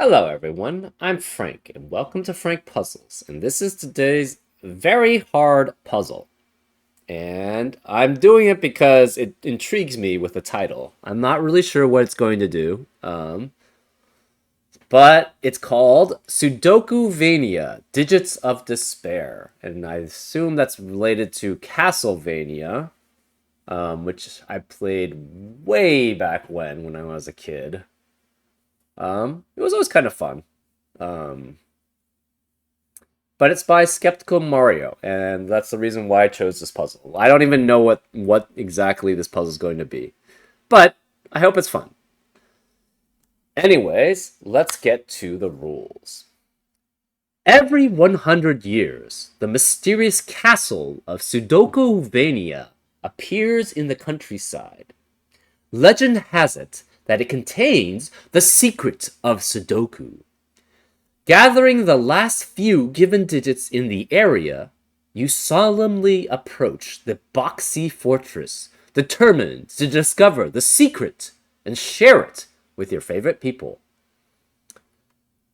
Hello everyone, I'm Frank, and welcome to Frank Puzzles, and this is today's very hard puzzle. And I'm doing it because it intrigues me with the title. I'm not really sure what it's going to do, but it's called Sudokuvania, Digits of Despair, and I assume that's related to Castlevania, which I played way back when I was a kid. It was always kind of fun. Um, but it's by Skeptical Mario, and that's the reason why I chose this puzzle. I don't even know what exactly this puzzle is going to be, but I hope it's fun. Anyways, let's get to the rules. Every 100 years, the mysterious castle of Sudokuvania appears in the countryside. Legend has it that it contains the secret of Sudoku. Gathering the last few given digits in the area, you solemnly approach the boxy fortress, determined to discover the secret and share it with your favorite people.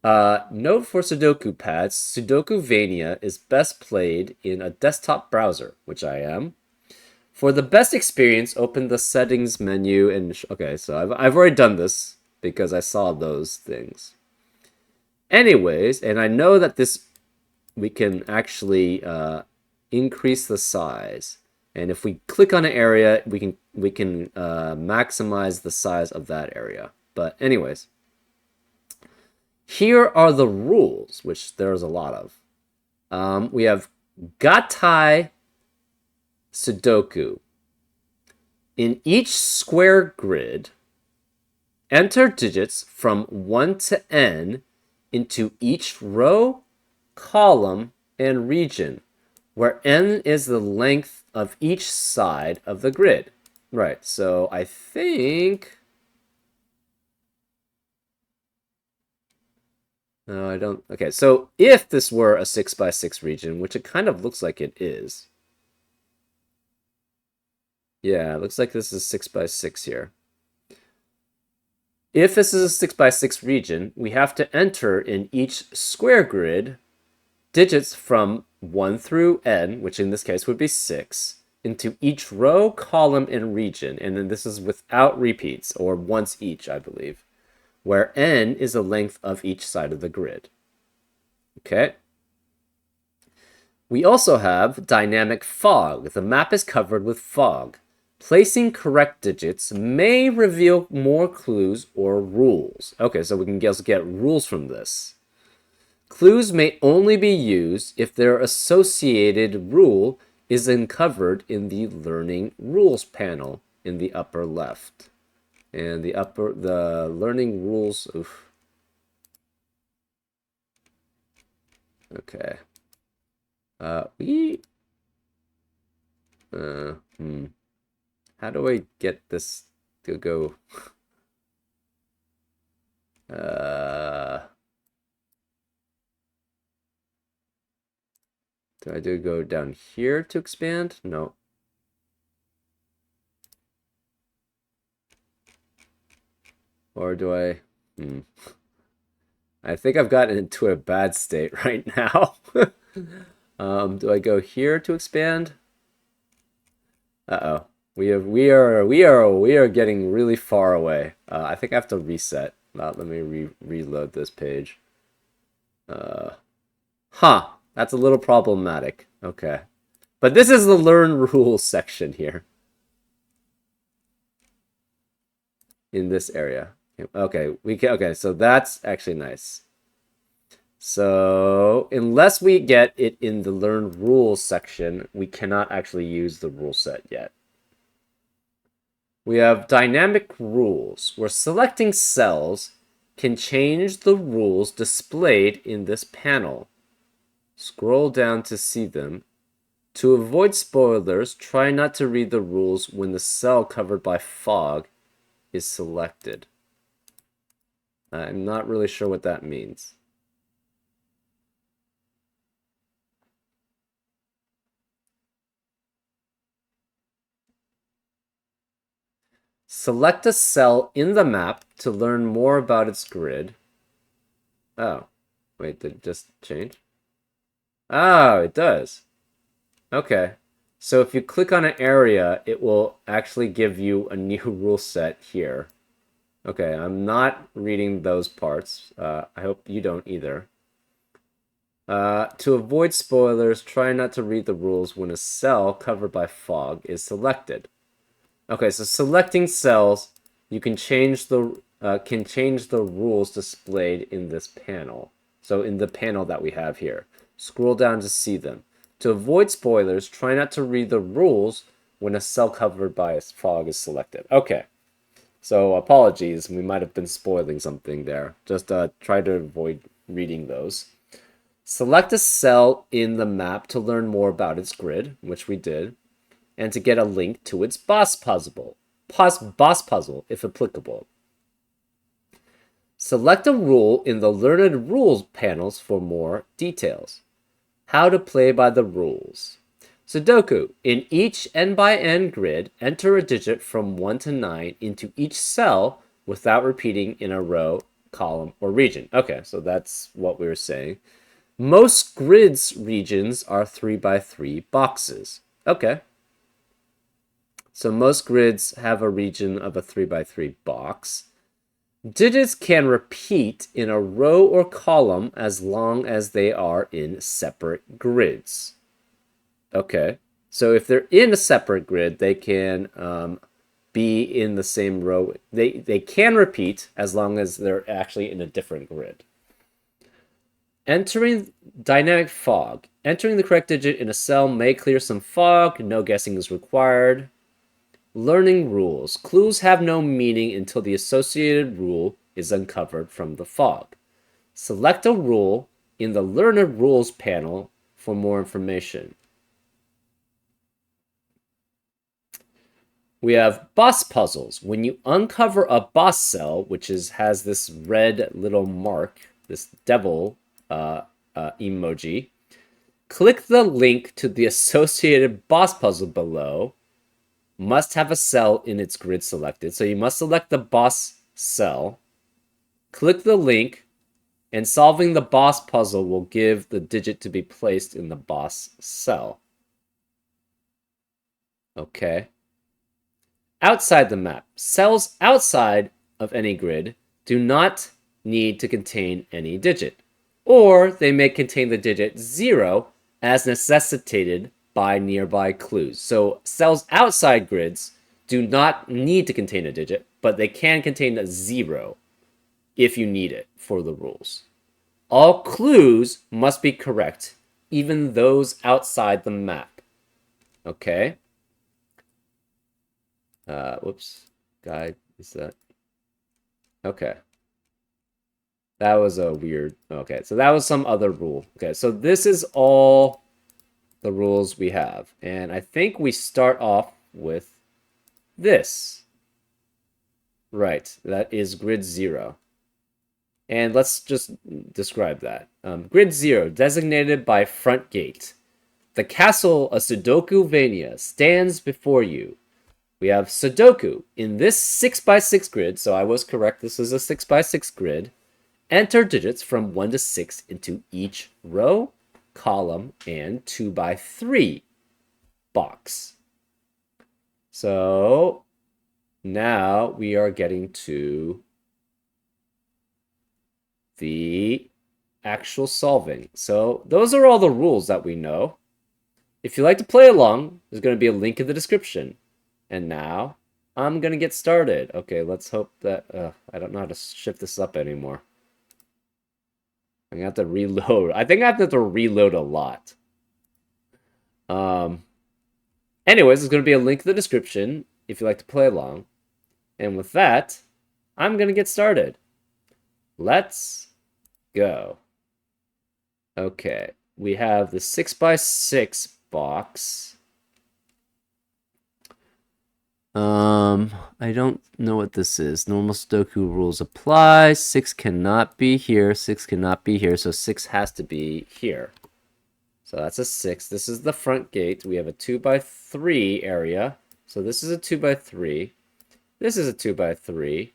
Note for Sudoku pads, Sudokuvania is best played in a desktop browser, which I am. For the best experience, open the settings menu and... Okay, so I've already done this because I saw those things. Anyways, and I know that we can actually increase the size, and if we click on an area, we can maximize the size of that area. But anyways, here are the rules, which there's a lot of. We have Gatai Sudoku. In each square grid, enter digits from 1 to n into each row, column, and region, where n is the length of each side of the grid. Right, so I think... No, I don't... Okay, so if this were a 6x6 region, which it kind of looks like it is. Yeah, it looks like this is 6x6 here. If this is a 6x6 region, we have to enter in each square grid digits from 1 through n, which in this case would be 6, into each row, column, and region. And then this is without repeats, or once each, I believe, where n is the length of each side of the grid. Okay. We also have dynamic fog. The map is covered with fog. Placing correct digits may reveal more clues or rules. Okay, so we can also get rules from this. Clues may only be used if their associated rule is uncovered in the Learning Rules panel in the upper left. And the Learning Rules... Oof. Okay. How do I get this to go? Do I go down here to expand? No. Or do I... I think I've gotten into a bad state right now. Do I go here to expand? Uh-oh. We are getting really far away. I think I have to reset. Let me reload this page. That's a little problematic. Okay. But this is the Learn Rules section here. In this area. Okay, so that's actually nice. So, unless we get it in the Learn Rules section, we cannot actually use the rule set yet. We have dynamic rules, where selecting cells can change the rules displayed in this panel. Scroll down to see them. To avoid spoilers, try not to read the rules when the cell covered by fog is selected. I'm not really sure what that means. Select a cell in the map to learn more about its grid. Oh, wait, did it just change? Oh, it does. Okay. So if you click on an area, it will actually give you a new rule set here. Okay, I'm not reading those parts. I hope you don't either. To avoid spoilers, try not to read the rules when a cell covered by fog is selected. Okay, so selecting cells, you can change the rules displayed in this panel. So in the panel that we have here, scroll down to see them. To avoid spoilers, try not to read the rules when a cell covered by a fog is selected. Okay, so apologies, we might have been spoiling something there. Just try to avoid reading those. Select a cell in the map to learn more about its grid, which we did, and to get a link to its boss puzzle, if applicable. Select a rule in the Learned Rules panels for more details. How to play by the rules. Sudoku. In each n by n grid, enter a digit from 1 to 9 into each cell without repeating in a row, column, or region. Okay, so that's what we were saying. Most grids regions are 3 by 3 boxes. Okay. So most grids have a region of a 3 by 3 box. Digits can repeat in a row or column as long as they are in separate grids. Okay. So if they're in a separate grid, they can be in the same row. They can repeat as long as they're actually in a different grid. Entering dynamic fog. Entering the correct digit in a cell may clear some fog. No guessing is required. Learning rules. Clues have no meaning until the associated rule is uncovered from the fog. Select a rule in the Learned Rules panel for more information. We have boss puzzles. When you uncover a boss cell, which has this red little mark, this devil emoji, click the link to the associated boss puzzle below. Must have a cell in its grid selected. So you must select the boss cell, click the link, and solving the boss puzzle will give the digit to be placed in the boss cell. Okay. Outside the map. Cells outside of any grid do not need to contain any digit, or they may contain the digit 0 as necessitated by nearby clues. So cells outside grids do not need to contain a digit, but they can contain a 0 if you need it for the rules. All clues must be correct, even those outside the map. Okay? Whoops. Guide, is that? Okay. That was a weird... Okay, so that was some other rule. Okay, so this is all the rules we have. And I think we start off with this. Right, that is grid 0. And let's just describe that. Grid 0, designated by front gate. The castle of Sudokuvania stands before you. We have Sudoku. In this 6x6 grid, so I was correct, this is a 6x6 grid, enter digits from 1 to 6 into each row, column, and 2x3 box. So now we are getting to the actual solving. So those are all the rules that we know. If you'd like to play along, there's going to be a link in the description. And now I'm going to get started. Okay, let's hope that... I don't know how to shift this up anymore. I'm going to have to reload. I think I have to reload a lot. Anyways, there's going to be a link in the description if you'd like to play along. And with that, I'm going to get started. Let's go. Okay, we have the 6x6 box. I don't know what this is. Normal Sudoku rules apply. 6 cannot be here. 6 cannot be here. So 6 has to be here. So that's a 6. This is the front gate. We have a 2x3 area. So this is a 2x3. This is a 2x3.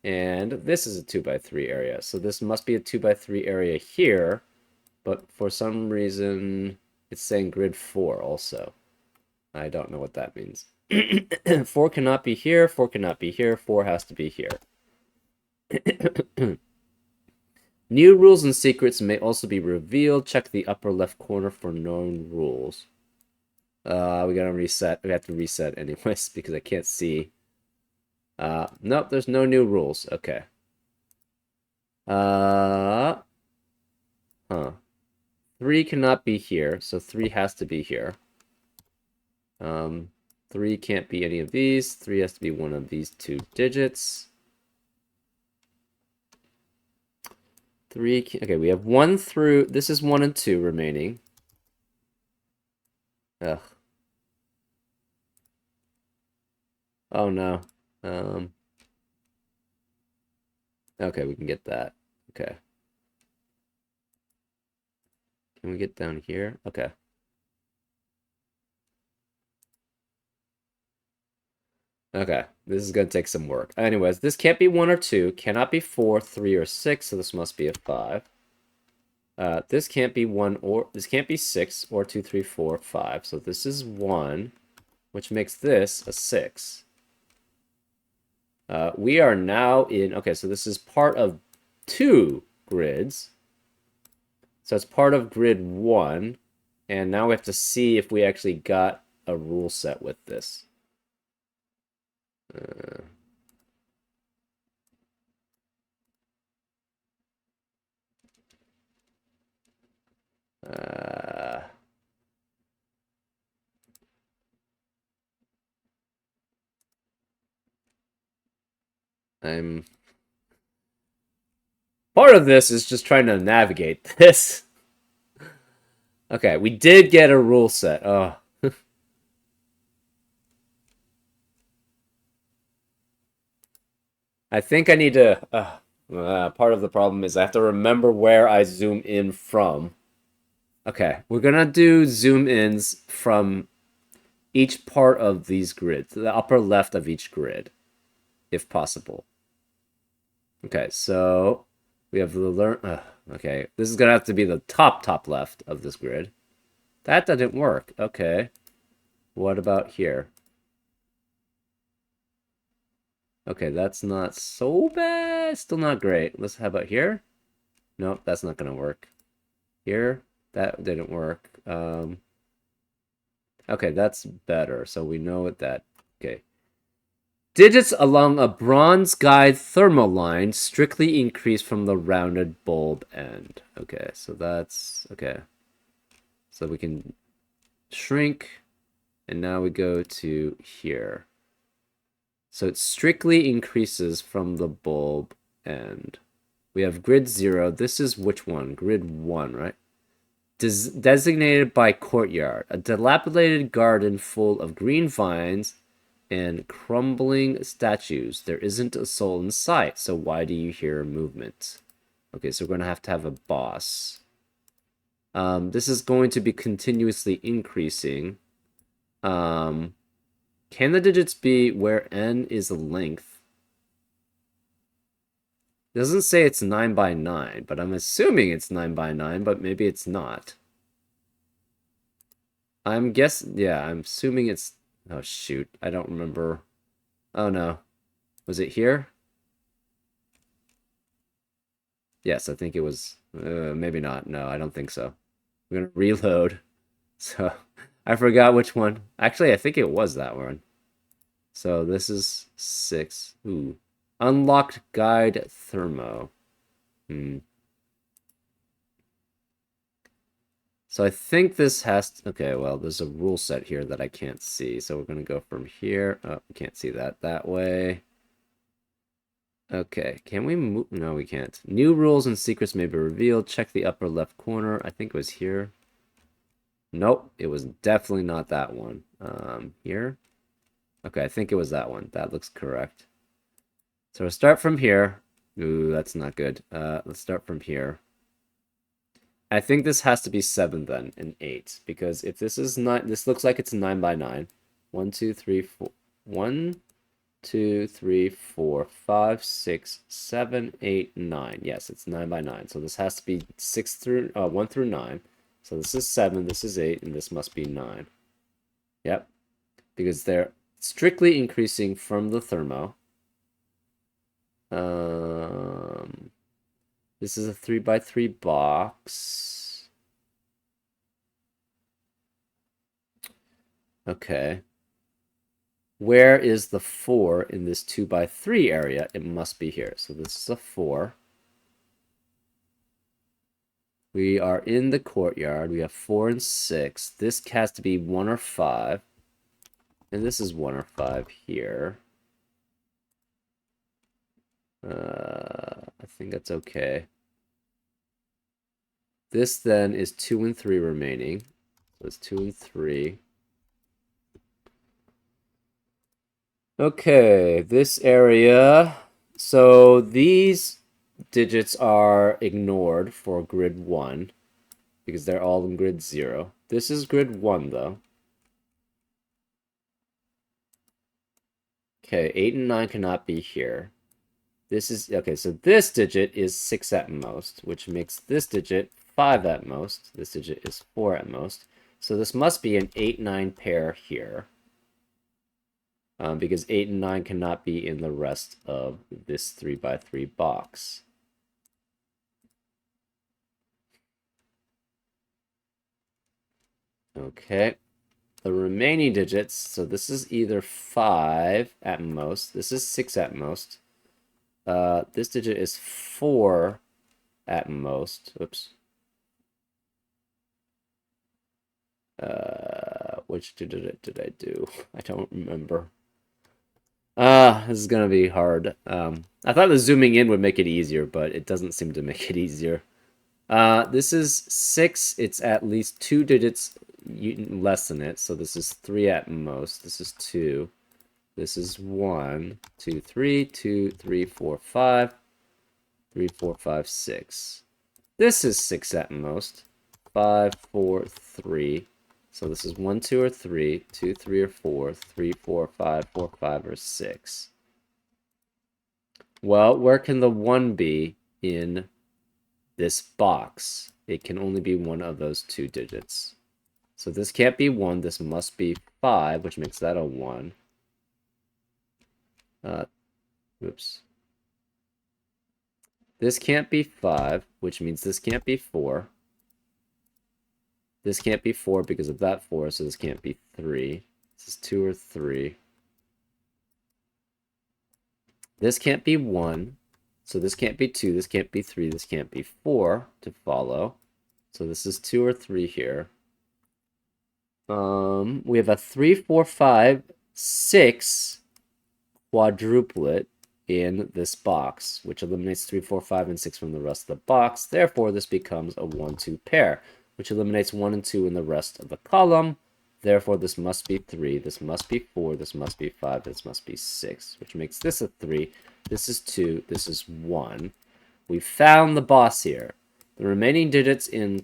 And this is a 2x3 area. So this must be a 2x3 area here. But for some reason, it's saying grid 4 also. I don't know what that means. 4 cannot be here, 4 cannot be here, 4 has to be here. New rules and secrets may also be revealed. Check the upper left corner for known rules. We gotta reset. We have to reset anyways because I can't see. Nope, there's no new rules. Okay. Huh. 3 cannot be here, so 3 has to be here. 3 can't be any of these. 3 has to be one of these 2 digits. 3, okay, we have 1 through, this is 1 and 2 remaining. Ugh. Oh no. Okay, we can get that. Okay. Can we get down here? Okay. Okay, this is gonna take some work. Anyways, this can't be 1 or 2, cannot be 4, 3, or 6, so this must be a 5. This can't be 1 or, this can't be 6, or 2, 3, 4, 5, so this is 1, which makes this a 6. We are now in, okay, so this is part of 2 grids. So it's part of grid 1, and now we have to see if we actually got a rule set with this. I'm... Part of this is just trying to navigate this. Okay, we did get a rule set. Oh. I think I need to... part of the problem is I have to remember where I zoom in from. Okay, we're gonna do zoom ins from each part of these grids, the upper left of each grid, if possible. Okay, so we have the learn. Okay, this is gonna have to be the top left of this grid. That didn't work. Okay, what about here? Okay, that's not so bad. Still not great. How about here? Nope, that's not gonna work. Here, that didn't work. Okay, that's better. So we know what that. Okay. Digits along a bronze guide thermal line strictly increase from the rounded bulb end. Okay, so that's okay. So we can shrink, and now we go to here. So it strictly increases from the bulb end. We have grid 0. This is which one? Grid 1, right? Designated by courtyard. A dilapidated garden full of green vines and crumbling statues. There isn't a soul in sight, so why do you hear movement? Okay, so we're going to have a boss. This is going to be continuously increasing. Can the digits be where n is a length? It doesn't say it's 9 by 9, but I'm assuming it's 9 by 9, but maybe it's not. I'm assuming it's... Oh, shoot. I don't remember. Oh, no. Was it here? Yes, I think it was... maybe not. No, I don't think so. We're going to reload. So, I forgot which one. Actually, I think it was that one. So, this is 6. Ooh. Unlocked guide thermo. So I think this has to, okay, well, there's a rule set here that I can't see. So we're going to go from here. Oh, we can't see that way. Okay, can we move? No, we can't. New rules and secrets may be revealed. Check the upper left corner. I think it was here. Nope, it was definitely not that one. Here? Okay, I think it was that one. That looks correct. So we'll start from here. Ooh, that's not good. Let's start from here. I think this has to be 7 then, and 8. Because if this is 9, this looks like it's 9 by 9. 1, 2, 3, 4. 1, 2, 3, 4, 5, 6, 7, 8, 9. Yes, it's 9 by 9. So this has to be 1 through 9. So this is 7, this is 8, and this must be 9. Yep. Because they're strictly increasing from the thermo. This is a 3 by 3 box. Okay. Where is the 4 in this 2 by 3 area? It must be here. So this is a 4. We are in the courtyard. We have 4 and 6. This has to be 1 or 5. And this is 1 or 5 here. I think that's okay. This then is 2 and 3 remaining. So it's 2 and 3. Okay, this area. So these digits are ignored for grid 1 because they're all in grid 0. This is grid 1 though. Okay, 8 and 9 cannot be here. This is, okay, so this digit is 6 at most, which makes this digit 5 at most. This digit is 4 at most. So this must be an 8-9 pair here. Because 8 and 9 cannot be in the rest of this 3 by 3 box. Okay. The remaining digits, so this is either 5 at most. This is 6 at most. This digit is 4 at most. Oops. Which digit did I do? I don't remember. This is gonna be hard. I thought the zooming in would make it easier, but it doesn't seem to make it easier. This is 6. It's at least 2 digits less than it, so this is 3 at most. This is 2. This is 1, 2, 3, 2, 3, 4, 5, 3, 4, 5, 6. This is 6 at most. 5, 4, 3. So this is 1, 2, or 3, 2, 3, or 4, 3, 4, 5, 4, 5, or 6. Well, where can the 1 be in this box? It can only be one of those 2 digits. So this can't be 1, this must be 5, which makes that a 1. Oops. This can't be 5, which means this can't be 4. This can't be 4 because of that 4, so this can't be 3. This is 2 or 3. This can't be 1, so this can't be 2, this can't be 3, this can't be 4 to follow. So this is 2 or 3 here. We have a 3, 4, 5, 6 quadruplet in this box, which eliminates 3, 4, 5, and 6 from the rest of the box. Therefore, this becomes a 1, 2 pair, which eliminates 1 and 2 in the rest of the column. Therefore, this must be 3, this must be 4, this must be 5, this must be 6, which makes this a 3. This is 2, this is 1. We found the boss here. The remaining digits in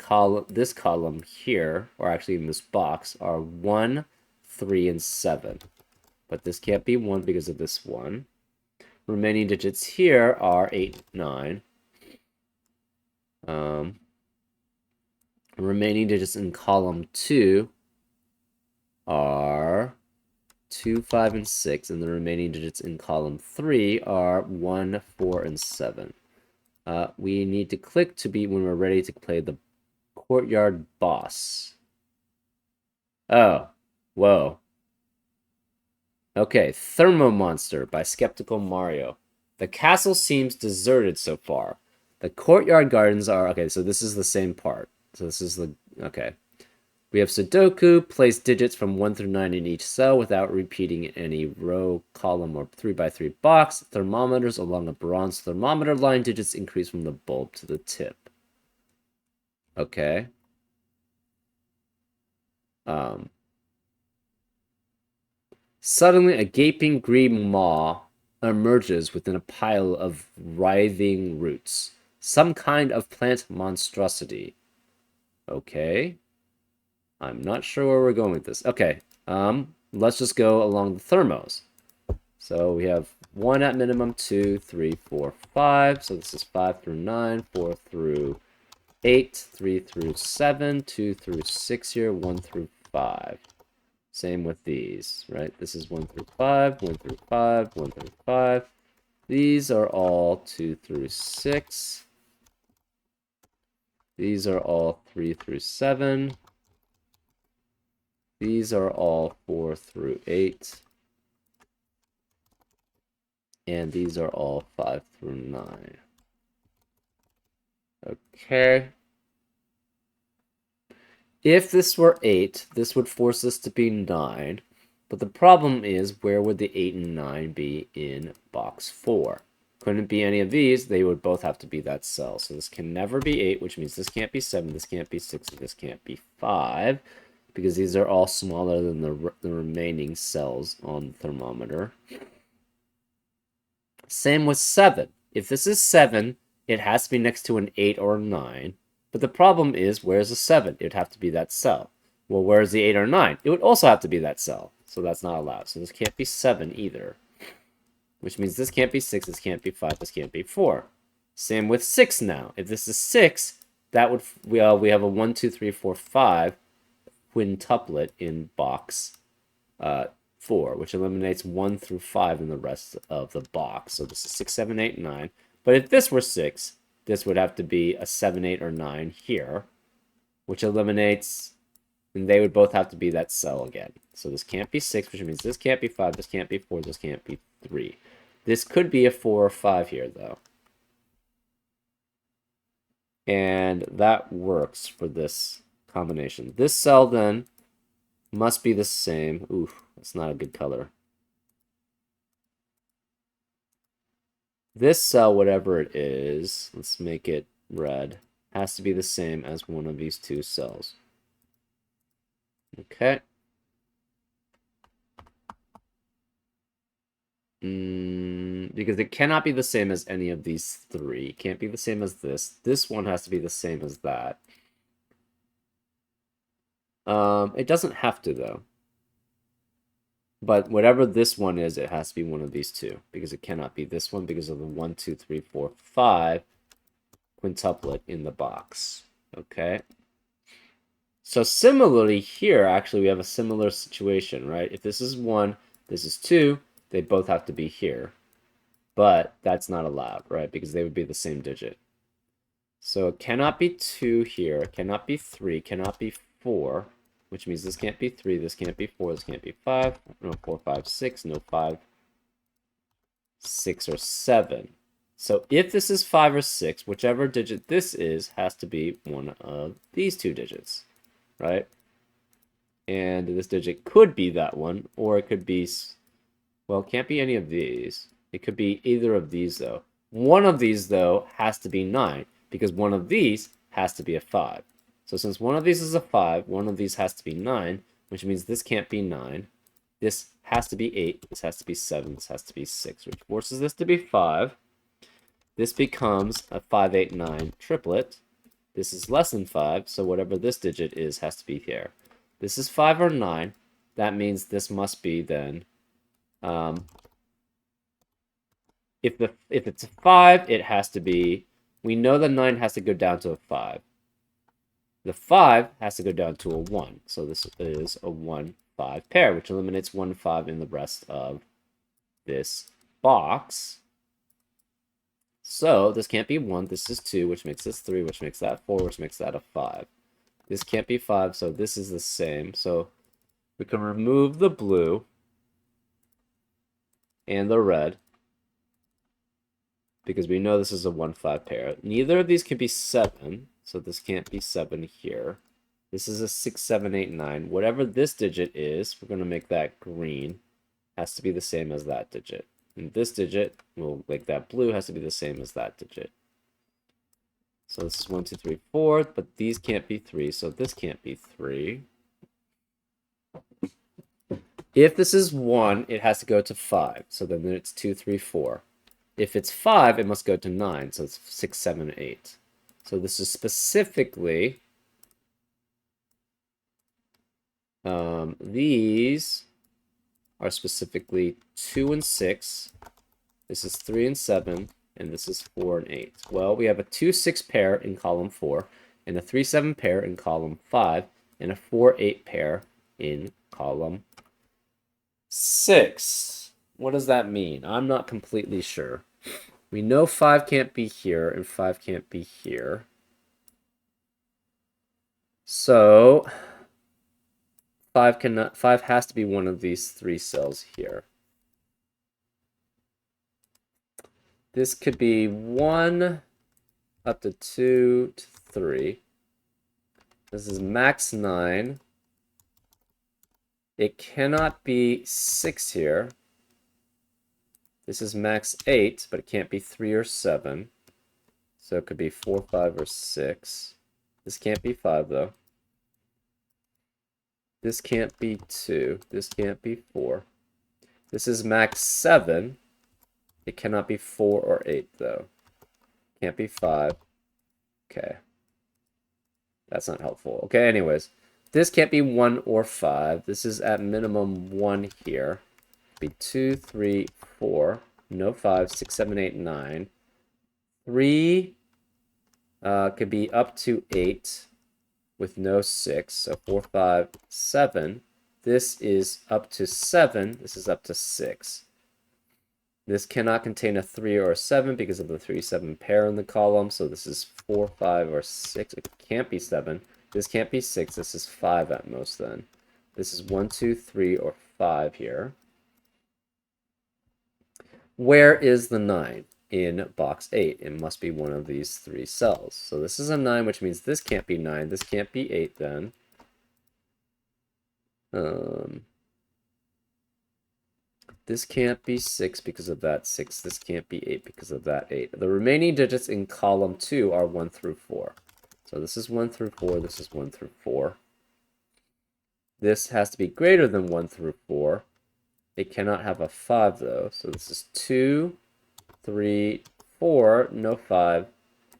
this column here, or actually in this box, are 1, 3, and 7. But this can't be 1 because of this 1. Remaining digits here are 8, 9. Remaining digits in column 2 are 2, 5, and 6, and the remaining digits in column 3 are 1, 4, and 7. We need to click to be when we're ready to play the courtyard boss. Oh, whoa. Okay, Thermo Monster by Skeptical Mario. The castle seems deserted so far. The courtyard gardens are... Okay, so this is the same part. So this is the... Okay. We have Sudoku. Place digits from 1 through 9 in each cell without repeating any row, column, or 3 by 3 box. Thermometers along a bronze thermometer line. Digits increase from the bulb to the tip. Okay. Suddenly, a gaping green maw emerges within a pile of writhing roots. Some kind of plant monstrosity. Okay. I'm not sure where we're going with this. Okay. Let's just go along the thermos. So we have 1 at minimum, 2, 3, 4, 5. So this is 5 through 9, 4 through 8, 3 through 7, 2 through 6 here, 1 through 5. Same with these, right? This is 1 through 5, 1 through 5, 1 through 5. These are all 2 through 6. These are all 3 through 7. These are all 4 through 8. And these are all 5 through 9. Okay. If this were 8, this would force this to be 9. But the problem is, where would the 8 and 9 be in box 4? Couldn't be any of these. They would both have to be that cell. So this can never be 8, which means this can't be 7, this can't be 6, and this can't be 5. Because these are all smaller than the remaining cells on the thermometer. Same with 7. If this is 7, it has to be next to an 8 or a 9. But the problem is, where's the 7? It would have to be that cell. Well, where's the 8 or 9? It would also have to be that cell. So that's not allowed. So this can't be 7 either. Which means this can't be 6, this can't be 5, this can't be 4. Same with 6 now. If this is 6, that would we have a 1, 2, 3, 4, 5 quintuplet in box 4, which eliminates 1 through 5 in the rest of the box. So this is 6, 7, 8, 9. But if this were 6, this would have to be a 7, 8, or 9 here, which eliminates, and they would both have to be that cell again. So this can't be 6, which means this can't be 5, this can't be 4, this can't be 3. This could be a 4 or 5 here, though. And that works for this combination. This cell, then, must be the same. Ooh, that's not a good color. This cell, whatever it is, let's make it red, has to be the same as one of these two cells. Okay. Because it cannot be the same as any of these 3. It can't be the same as this. This one has to be the same as that. It doesn't have to, though. But whatever this one is, it has to be one of these two. Because it cannot be this one because of the 1, 2, 3, 4, 5 quintuplet in the box. Okay? So similarly here, actually, we have a similar situation, right? If this is 1, this is 2, they both have to be here. But that's not allowed, right? Because they would be the same digit. So it cannot be 2 here, it cannot be 3, cannot be 4, which means this can't be 3, this can't be 4, this can't be 5, no 4, 5, 6, no 5, 6, or 7. So if this is 5 or 6, whichever digit this is has to be one of these two digits, right? And this digit could be that one, or it could be, well, it can't be any of these. It could be either of these, though. One of these, though, has to be 9, because one of these has to be a 5. So since one of these is a 5, one of these has to be 9, which means this can't be 9. This has to be 8, this has to be 7, this has to be 6, which forces this to be 5. This becomes a 5, 8, 9 triplet. This is less than 5, so whatever this digit is has to be here. This is 5 or 9. That means this must be then, if it's a 5, it has to be, we know the 9 has to go down to a 5. The 5 has to go down to a 1. So this is a 1, 5 pair, which eliminates 1, 5 in the rest of this box. So this can't be 1, this is 2, which makes this 3, which makes that 4, which makes that a 5. This can't be 5, so this is the same. So we can remove the blue and the red, because we know this is a 1, 5 pair. Neither of these can be 7, so this can't be 7 here. This is a 6, 7, 8, 9. Whatever this digit is, we're going to make that green, has to be the same as that digit. And this digit, we'll make that blue, has to be the same as that digit. So this is 1, 2, 3, 4, but these can't be 3, so this can't be 3. If this is 1, it has to go to 5, so then it's 2, 3, 4. If it's 5, it must go to 9, so it's 6, 7, 8. So this is specifically these are specifically 2 and 6. This is 3 and 7. And this is 4 and 8. Well, we have a 2-6 pair in column 4, and a 3-7 pair in column 5, and a 4-8 pair in column 6. What does that mean? I'm not completely sure. We know 5 can't be here, and 5 can't be here. So 5 has to be one of these 3 cells here. This could be 1 up to 2 to 3. This is max 9. It cannot be 6 here. This is max 8, but it can't be 3 or 7. So it could be 4, 5, or 6. This can't be 5, though. This can't be 2. This can't be 4. This is max 7. It cannot be 4 or 8, though. Can't be 5. Okay. That's not helpful. Okay, anyways. This can't be 1 or 5. This is at minimum 1 here. Be 2, 3, 4. No 5, 6, 7, 8, 9. 3 could be up to 8 with no 6. So 4, 5, 7. This is up to 7. This is up to 6. This cannot contain a 3 or a 7 because of the 3-7 pair in the column. So this is 4, 5, or 6. It can't be 7. This can't be 6. This is 5 at most then. This is 1, 2, 3, or 5 here. Where is the 9 in box 8? It must be one of these 3 cells. So this is a 9, which means this can't be 9. This can't be 8 then. This can't be 6 because of that 6. This can't be 8 because of that 8. The remaining digits in column 2 are 1 through 4. So this is 1 through 4. This is 1 through 4. This has to be greater than 1 through 4. It cannot have a 5, though. So this is 2, 3, 4, no 5,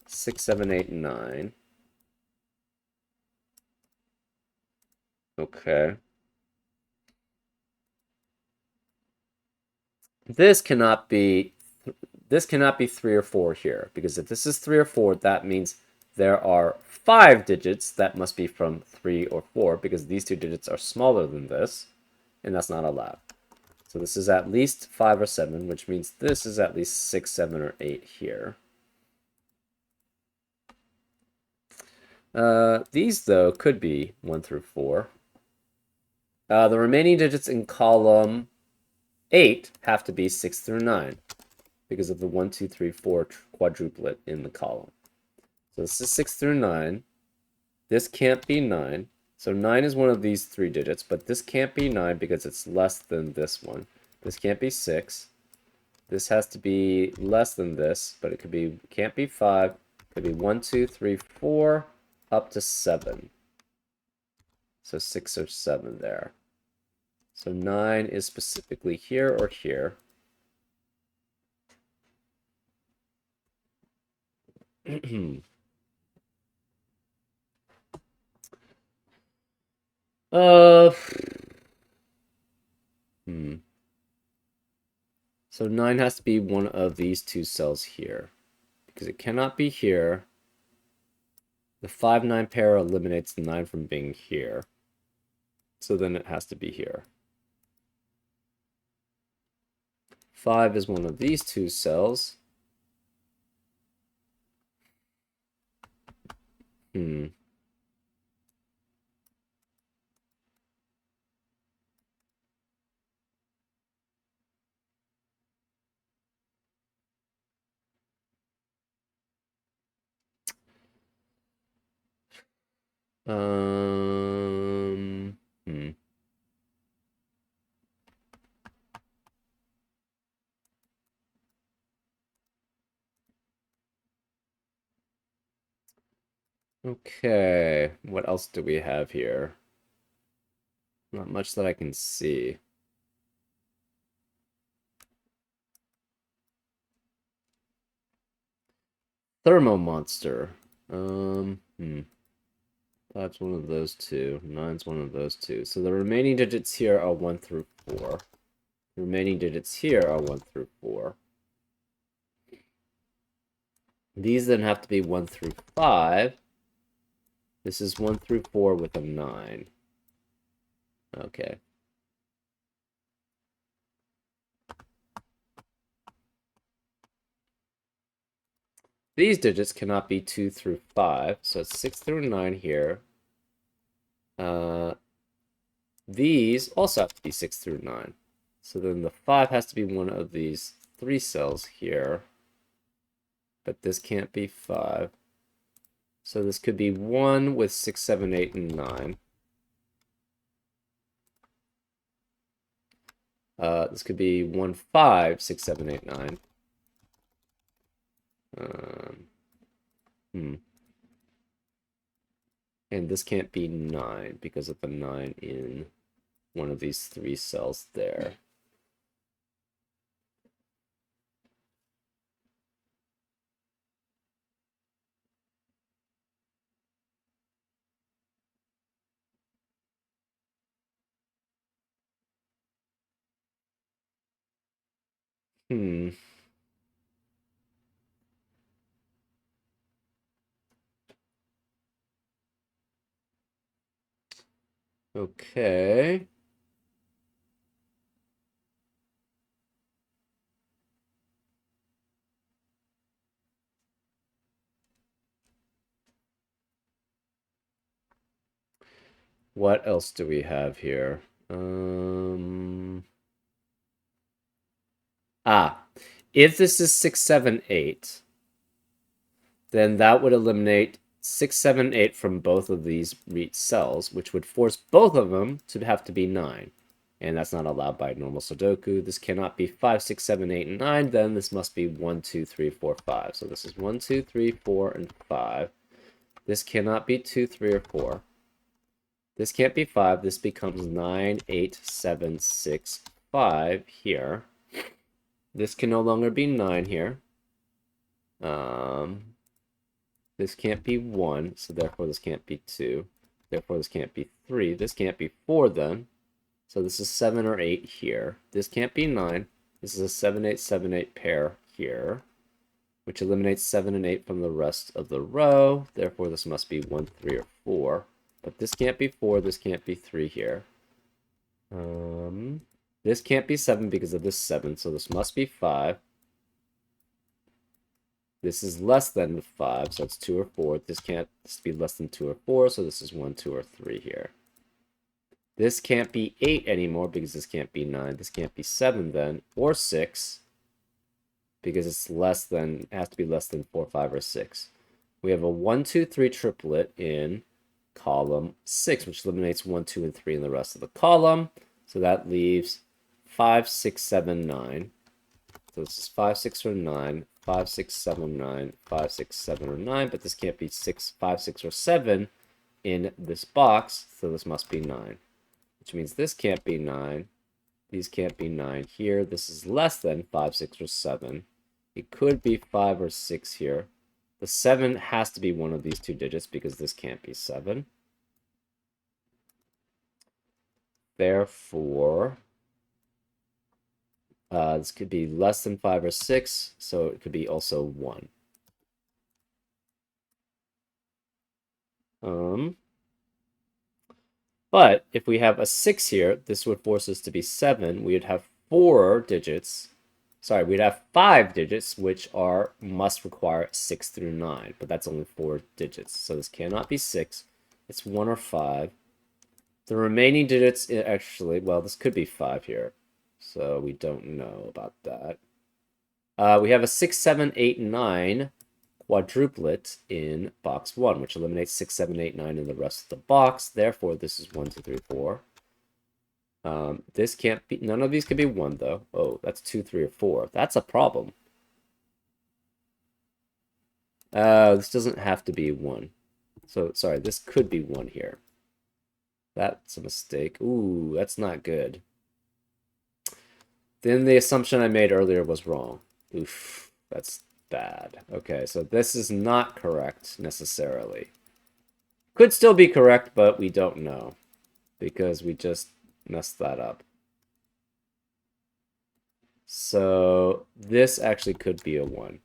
6, 7, 8, 9. Okay. This cannot be 3 or 4 here, because if this is 3 or 4, that means there are 5 digits that must be from 3 or 4, because these 2 digits are smaller than this, and that's not allowed. So this is at least 5 or 7, which means this is at least 6, 7, or 8 here. These, though, could be 1 through 4. The remaining digits in column 8 have to be 6 through 9 because of the 1, 2, 3, 4 quadruplet in the column. So this is 6 through 9. This can't be 9. So 9 is one of these 3 digits, but this can't be 9 because it's less than this one. This can't be 6. This has to be less than this, but can't be 5. It could be 1, 2, 3, 4, up to 7. So 6 or 7 there. So 9 is specifically here or here. So 9 has to be one of these 2 cells here, because it cannot be here. The 5-9 pair eliminates the 9 from being here. So then it has to be here. 5 is one of these 2 cells. Okay, what else do we have here? Not much that I can see. Thermo Monster. That's one of those 2. 9's one of those 2. So the remaining digits here are 1 through 4. The remaining digits here are 1 through 4. These then have to be 1 through 5. This is 1 through 4 with a 9. Okay. These digits cannot be 2 through 5, so it's 6 through 9 here. These also have to be 6 through 9. So then the 5 has to be one of these 3 cells here. But this can't be 5. So this could be 1 with 6, 7, 8, and 9. This could be 1, 5, 6, 7, 8, 9. And this can't be 9 because of the 9 in one of these 3 cells there. Okay. What else do we have here? If this is 6, 7, 8, then that would eliminate 6, 7, 8 from both of these cells, which would force both of them to have to be 9. And that's not allowed by normal Sudoku. This cannot be 5, 6, 7, 8, and 9. Then this must be 1, 2, 3, 4, 5. So this is 1, 2, 3, 4, and 5. This cannot be 2, 3, or 4. This can't be 5. This becomes 9, 8, 7, 6, 5 here. This can no longer be 9 here. This can't be 1, so therefore this can't be 2. Therefore this can't be 3. This can't be 4 then. So this is 7 or 8 here. This can't be 9. This is a 7, 8, 7, 8 pair here, which eliminates 7 and 8 from the rest of the row. Therefore this must be 1, 3, or 4. But this can't be 4. This can't be 3 here. This can't be 7 because of this 7, so this must be 5. This is less than 5, so it's 2 or 4. This can't be less than 2 or 4, so this is 1, 2, or 3 here. This can't be 8 anymore because this can't be 9. This can't be 7 then, or 6, because it's less than, it has to be less than 4, 5, or 6. We have a 1, 2, 3 triplet in column 6, which eliminates 1, 2, and 3 in the rest of the column. So that leaves 5, 6, 7, 9. So this is 5, 6, or 9, 5, 6, 7, 9, 5, 6, 7, or 9, but this can't be 6, 5, 6, or 7 in this box, so this must be 9. Which means this can't be 9. These can't be 9 here. This is less than 5, 6, or 7. It could be 5 or 6 here. The 7 has to be one of these 2 digits because this can't be 7. Therefore, this could be less than 5 or 6, so it could be also 1. But if we have a 6 here, this would force us to be 7. We would have 4 digits. Sorry, we'd have 5 digits, which must require 6 through 9. But that's only 4 digits, so this cannot be 6. It's 1 or 5. The remaining digits, actually, well, this could be 5 here. So we don't know about that. We have a 6, 7, 8, 9 quadruplet in box 1, which eliminates 6, 7, 8, 9 in the rest of the box. Therefore, this is 1, 2, 3, 4. This can't be, none of these could be 1, though. Oh, that's 2, 3, or 4. That's a problem. This doesn't have to be 1. So, sorry, this could be 1 here. That's a mistake. Ooh, that's not good. Then the assumption I made earlier was wrong. Oof, that's bad. Okay, so this is not correct necessarily. Could still be correct, but we don't know because we just messed that up. So this actually could be a 1.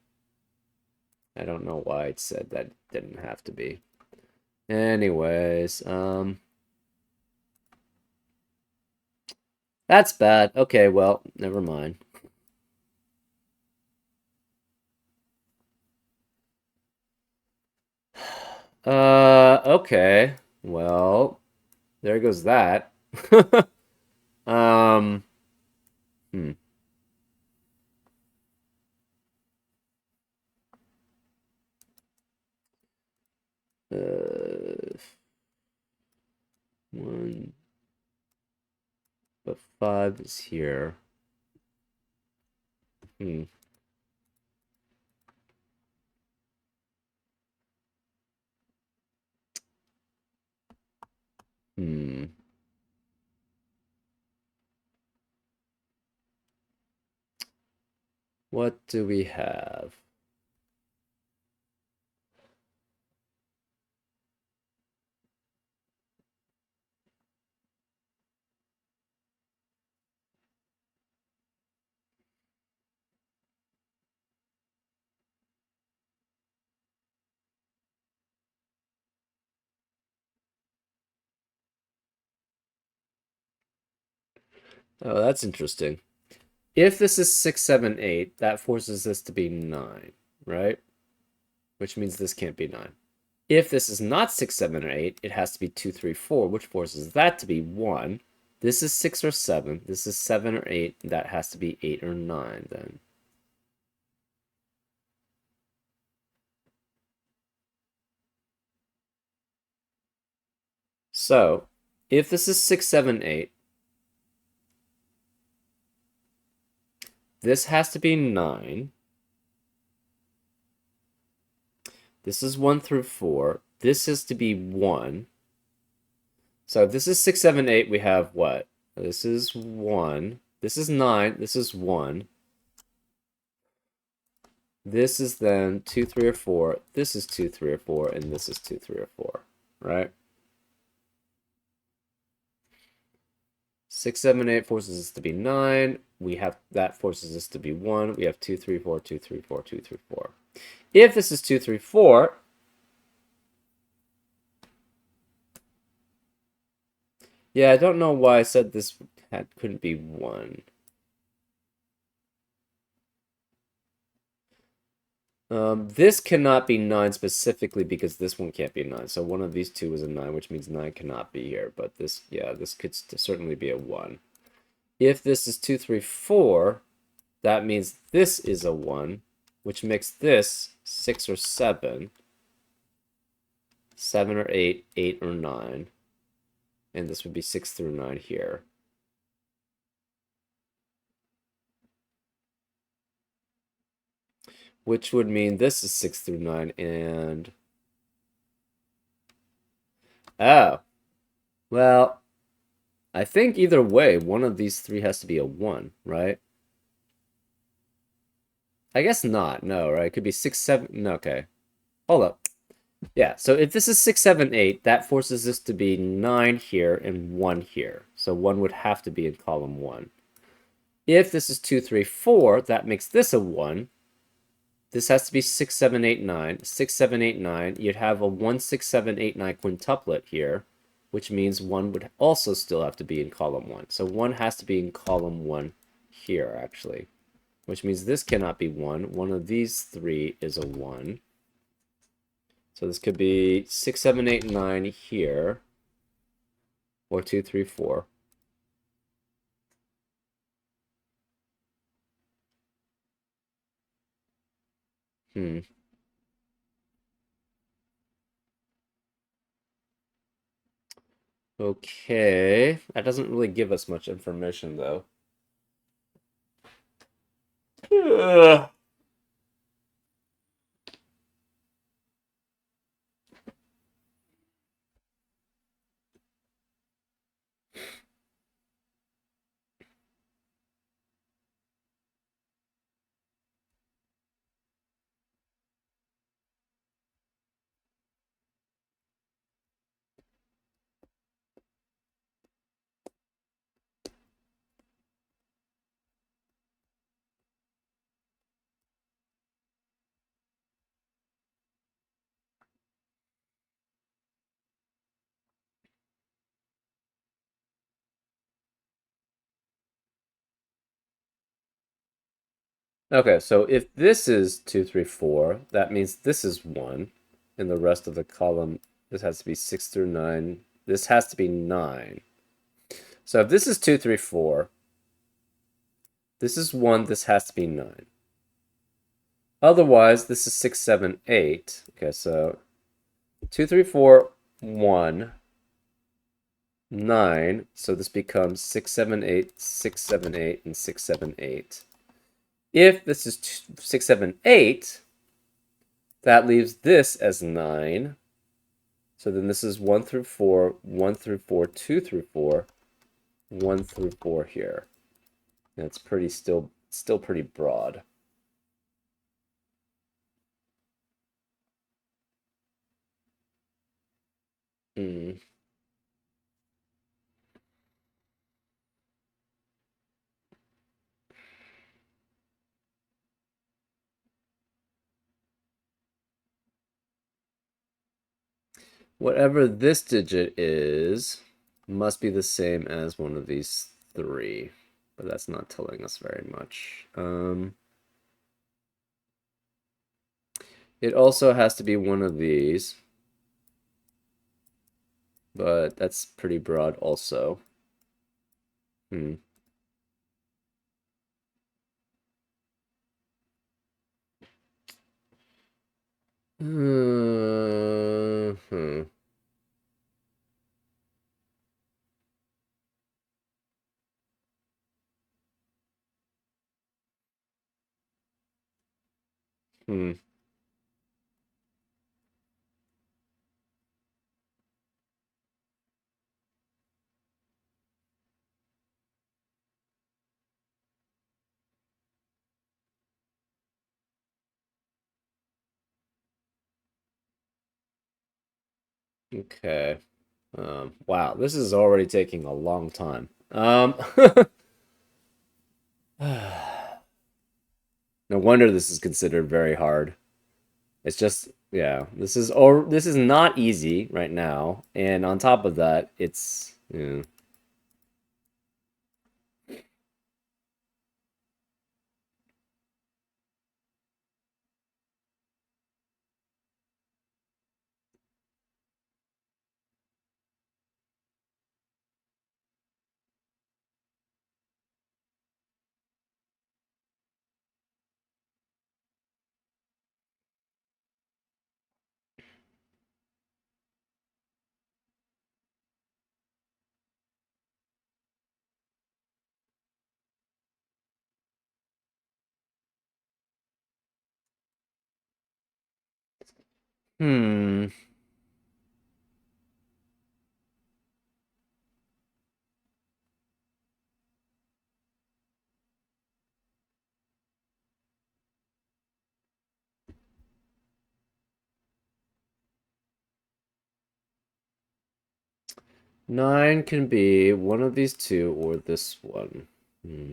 I don't know why it said that didn't have to be. Anyways, that's bad. Okay, well, never mind. Okay. Well, there goes that. Um, hmm. Uh, 1, but 5 is here. Hmm. Hmm. What do we have? Oh, that's interesting. If this is 6, 7, 8, that forces this to be 9, right? Which means this can't be 9. If this is not 6, 7, or 8, it has to be 2, 3, 4, which forces that to be 1. This is 6 or 7. This is 7 or 8. That has to be 8 or 9 then. So, if this is 6, 7, 8, this has to be 9. This is 1 through 4. This is to be 1. So if this is 6, 7, 8, we have what? This is 1. This is 9. This is 1. This is then 2, 3, or 4. This is 2, 3, or 4. And this is 2, 3, or 4. Right? 6, 7, 8 forces us to be 9. We have that forces us to be 1. We have 2, 3, 4, 2, 3, 4, 2, 3, 4. If this is 2, 3, 4, yeah, I don't know why I said this couldn't be 1. This cannot be 9 specifically because this one can't be 9. So one of these two is a 9, which means 9 cannot be here. But this, yeah, this could certainly be a 1. If this is 2, 3, 4, that means this is a 1, which makes this 6 or 7, 7 or 8, 8 or 9. And this would be 6 through 9 here. Which would mean this is 6 through 9 and... Oh. Well, I think either way, one of these three has to be a 1, right? I guess not. No, right? It could be 6, 7. No, okay. Hold up. Yeah, so if this is 6, 7, 8, that forces this to be 9 here and 1 here. So 1 would have to be in column 1. If this is 2, 3, 4, that makes this a 1. This has to be 6, 7, 8, 9. 6, 7, 8, 9. You'd have a 1, 6, 7, 8, 9 quintuplet here, which means 1 would also still have to be in column 1. So 1 has to be in column 1 here, actually, which means this cannot be 1. One of these three is a 1. So this could be 6, 7, 8, 9 here, or 2, 3, 4. Hmm. Okay. That doesn't really give us much information, though. Ugh. Okay, so if this is 2, 3, 4, that means this is 1. And the rest of the column, this has to be 6 through 9. This has to be 9. So if this is 2, 3, 4, this is 1, this has to be 9. Otherwise, this is 6, 7, 8. Okay, so 2, 3, 4, 1, 9. So this becomes 6, 7, 8, 6, 7, 8, and 6, 7, 8. If this is 6, 7, 8, that leaves this as 9. So then this is 1 through 4, 1 through 4, 2 through 4, 1 through 4 here. And it's still pretty broad. Hmm. Whatever this digit is must be the same as one of these three, but that's not telling us very much. It also has to be one of these, but that's pretty broad also. Hmm. Hmm. Hmm. Okay. Wow, this is already taking a long time. No wonder this is considered very hard. It's just, yeah, this is not easy right now, and on top of that, it's yeah. Hmm. 9 can be one of these two or this one. Hmm.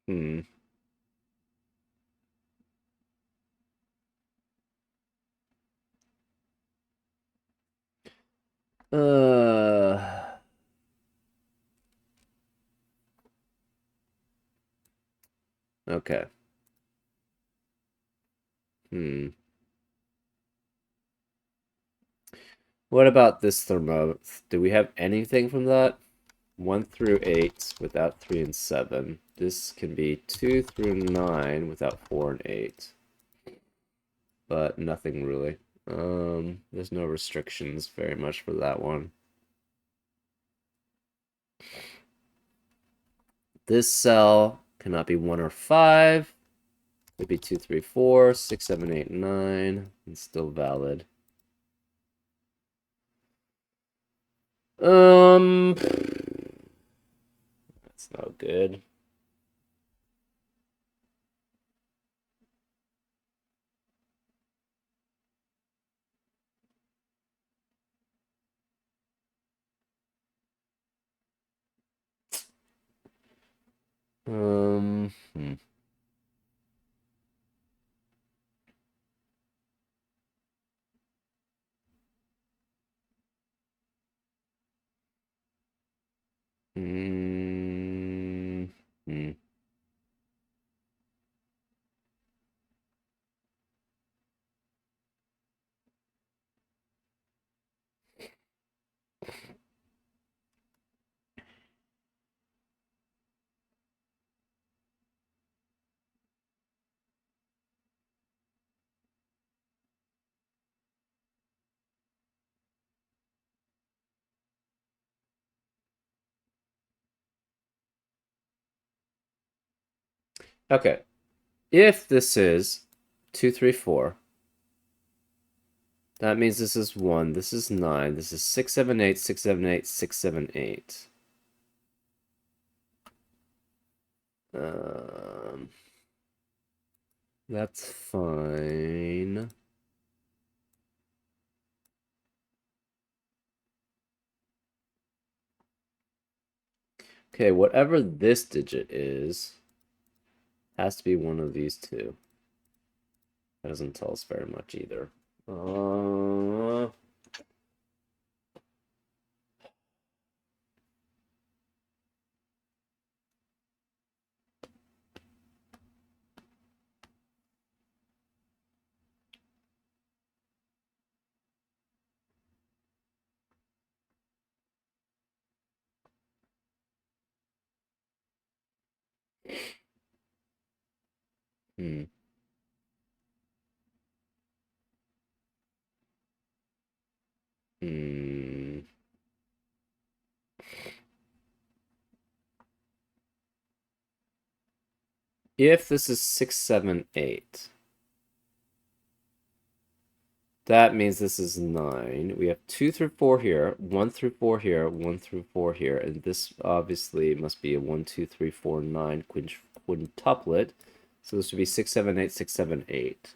Hmm. Uh, okay. Hmm. What about this thermo? Do we have anything from that? 1 through 8 without 3 and 7. This can be 2 through 9 without 4 and 8. But nothing really. There's no restrictions very much for that one. This cell cannot be 1 or 5. Could be 2, 3, 4, 6, 7, 8, 9. It's still valid. That's no good. Um, hmm. Mm, hmm. Okay. If this is 2, 3, 4, that means this is 1, this is 9, this is 6, 7, 8, 6, 7, 8, 6, 7, 8. Um, that's fine. Okay, whatever this digit is, has to be one of these two. That doesn't tell us very much either. Hmm. Hmm. If this is 6, 7, 8, that means this is 9. We have 2 through 4 here, 1 through 4 here, 1 through 4 here, and this obviously must be a 1, 2, 3, 4, 9 quintuplet. So this would be 6, 7, 8, 6, 7, 8.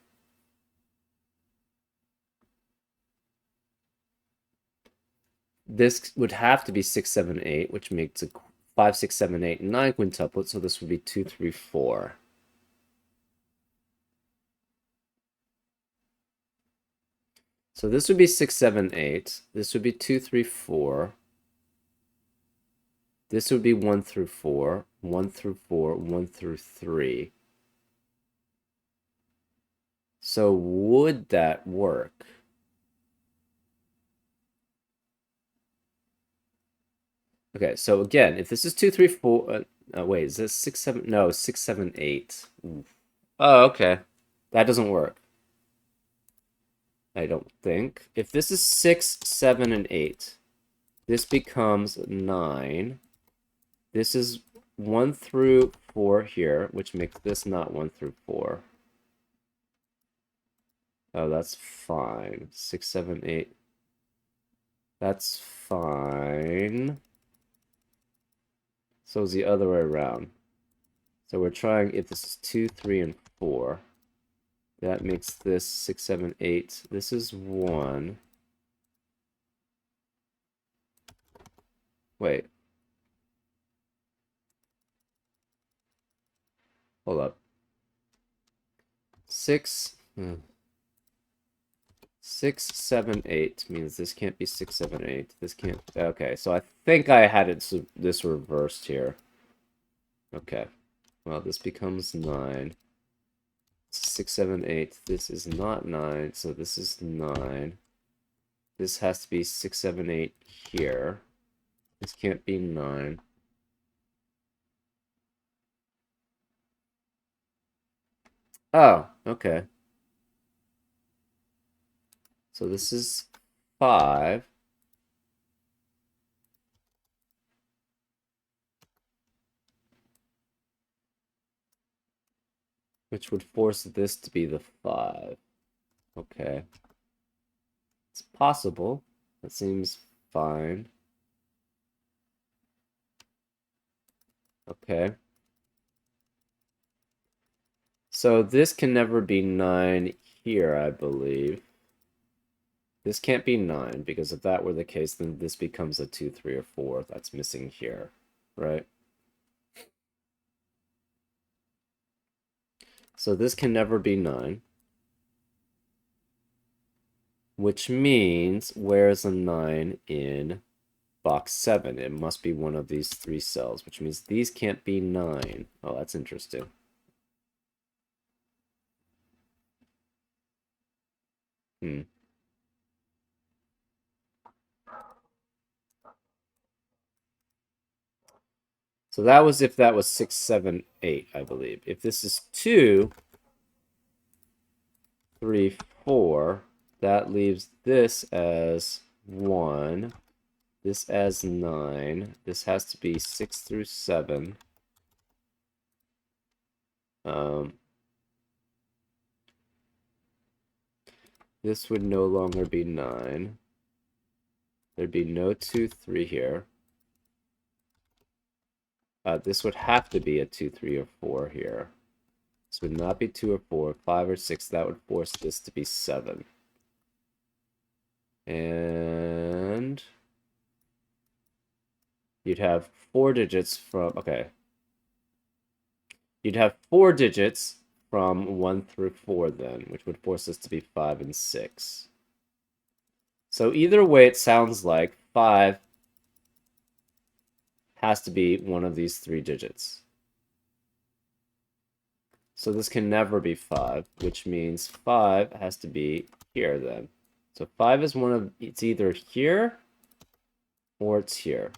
This would have to be 6, 7, 8, which makes a 5, 6, 7, 8, 9 quintuplet, so this would be 2, 3, 4. So this would be 6, 7, 8. This would be 2, 3, 4. This would be 1 through 4, 1 through 4, 1 through 3. So would that work? Okay, so again, if this is 2, 3, 4, wait, is this 6, 7? No, 6, 7, 8. Oh, okay. That doesn't work. I don't think. If this is 6, 7, and 8, this becomes 9. This is 1 through 4 here, which makes this not 1 through 4. Oh, that's fine. 6, 7, 8. That's fine. So it's the other way around. So we're trying, if this is 2, 3, and 4, that makes this 6, 7, 8. This is 1. Wait. Hold up. 6. 6, 7, 8 means this can't be 6, 7, 8. This can't. Okay, so I think I had this reversed here. Okay. Well, this becomes 9. 6, 7, 8. This is not 9, so this is 9. This has to be 6, 7, 8 here. This can't be 9. Oh, okay. So this is 5. Which would force this to be the 5. Okay. It's possible. That seems fine. Okay. So this can never be 9 here, I believe. This can't be 9, because if that were the case, then this becomes a 2, 3, or 4 that's missing here, right? So this can never be 9. Which means, where's a 9 in box 7? It must be one of these 3 cells, which means these can't be 9. Oh, that's interesting. Hmm. So that was if that was 6, 7, 8, I believe. If this is 2, 3, 4, that leaves this as 1, this as 9. This has to be 6 through 7. This would no longer be 9. There'd be no 2, 3 here. This would have to be a 2, 3, or 4 here. This would not be 2 or 4, 5 or 6. That would force this to be 7. And you'd have 4 digits from, okay. You'd have 4 digits from 1 through 4 then, which would force this to be 5 and 6. So either way, it sounds like 5 has to be one of these 3 digits. So this can never be 5, which means 5 has to be here then. So 5 is one of, it's either here or it's here.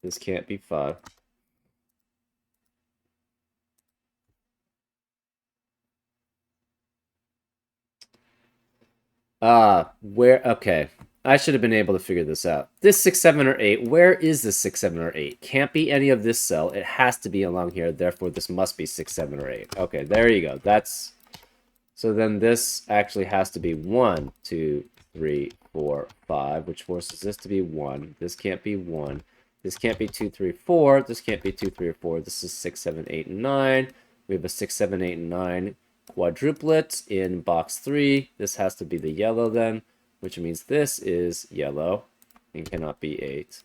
This can't be 5. Okay. I should have been able to figure this out. This 6, 7, or 8, where is this 6, 7, or 8? Can't be any of this cell. It has to be along here, therefore this must be 6, 7, or 8. Okay, there you go. That's... So then this actually has to be 1, 2, 3, 4, 5, which forces this to be 1. This can't be 1. This can't be 2, 3, 4. This can't be 2, 3, or 4. This is 6, 7, 8, and 9. We have a 6, 7, 8, and 9 quadruplet in box 3. This has to be the yellow then, which means this is yellow and cannot be 8.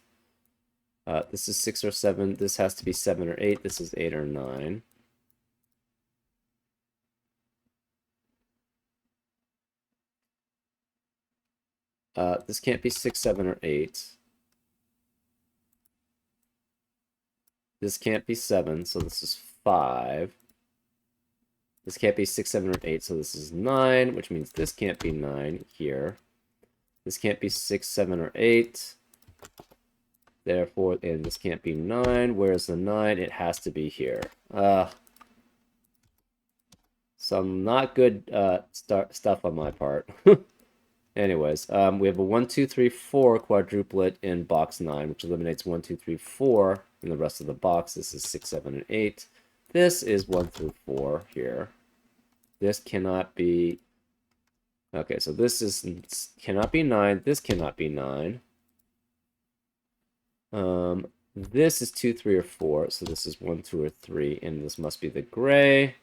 This is 6 or 7. This has to be 7 or 8. This is 8 or 9. This can't be 6, 7, or 8. This can't be 7, so this is 5. This can't be 6, 7, or 8, so this is 9, which means this can't be 9 here. This can't be 6, 7, or 8. Therefore, and this can't be 9. Where's the 9? It has to be here. Some not good stuff on my part. Anyways, we have a 1, 2, 3, 4 quadruplet in box 9, which eliminates 1, 2, 3, 4 in the rest of the box. This is 6, 7, and 8. This is 1 through 4 here. This cannot be... Okay, so this is cannot be 9. This cannot be 9. This is 2, 3, or 4, so this is 1, 2, or 3, and this must be the gray.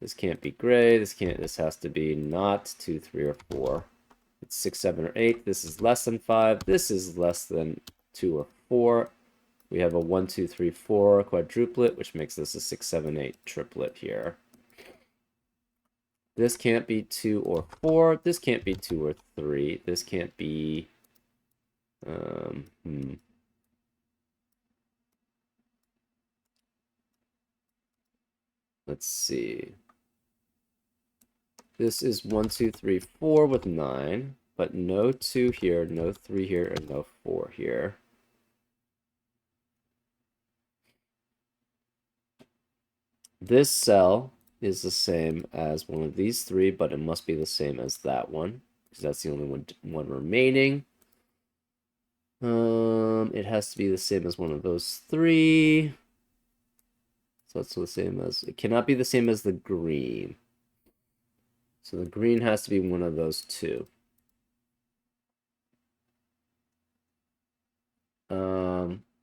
This can't be gray. This has to be not 2, 3, or 4. It's 6, 7, or 8. This is less than 5. This is less than 2 or 4. We have a 1, 2, 3, 4 quadruplet, which makes this a 6, 7, 8 triplet here. This can't be 2 or 4. This can't be 2 or 3. This can't be... Let's see. This is 1, 2, 3, 4 with 9, but no 2 here, no 3 here, and no 4 here. This cell is the same as one of these 3, but it must be the same as that one, because that's the only one remaining. It has to be the same as one of those 3. So that's the same as... It cannot be the same as the green. So the green has to be one of those 2.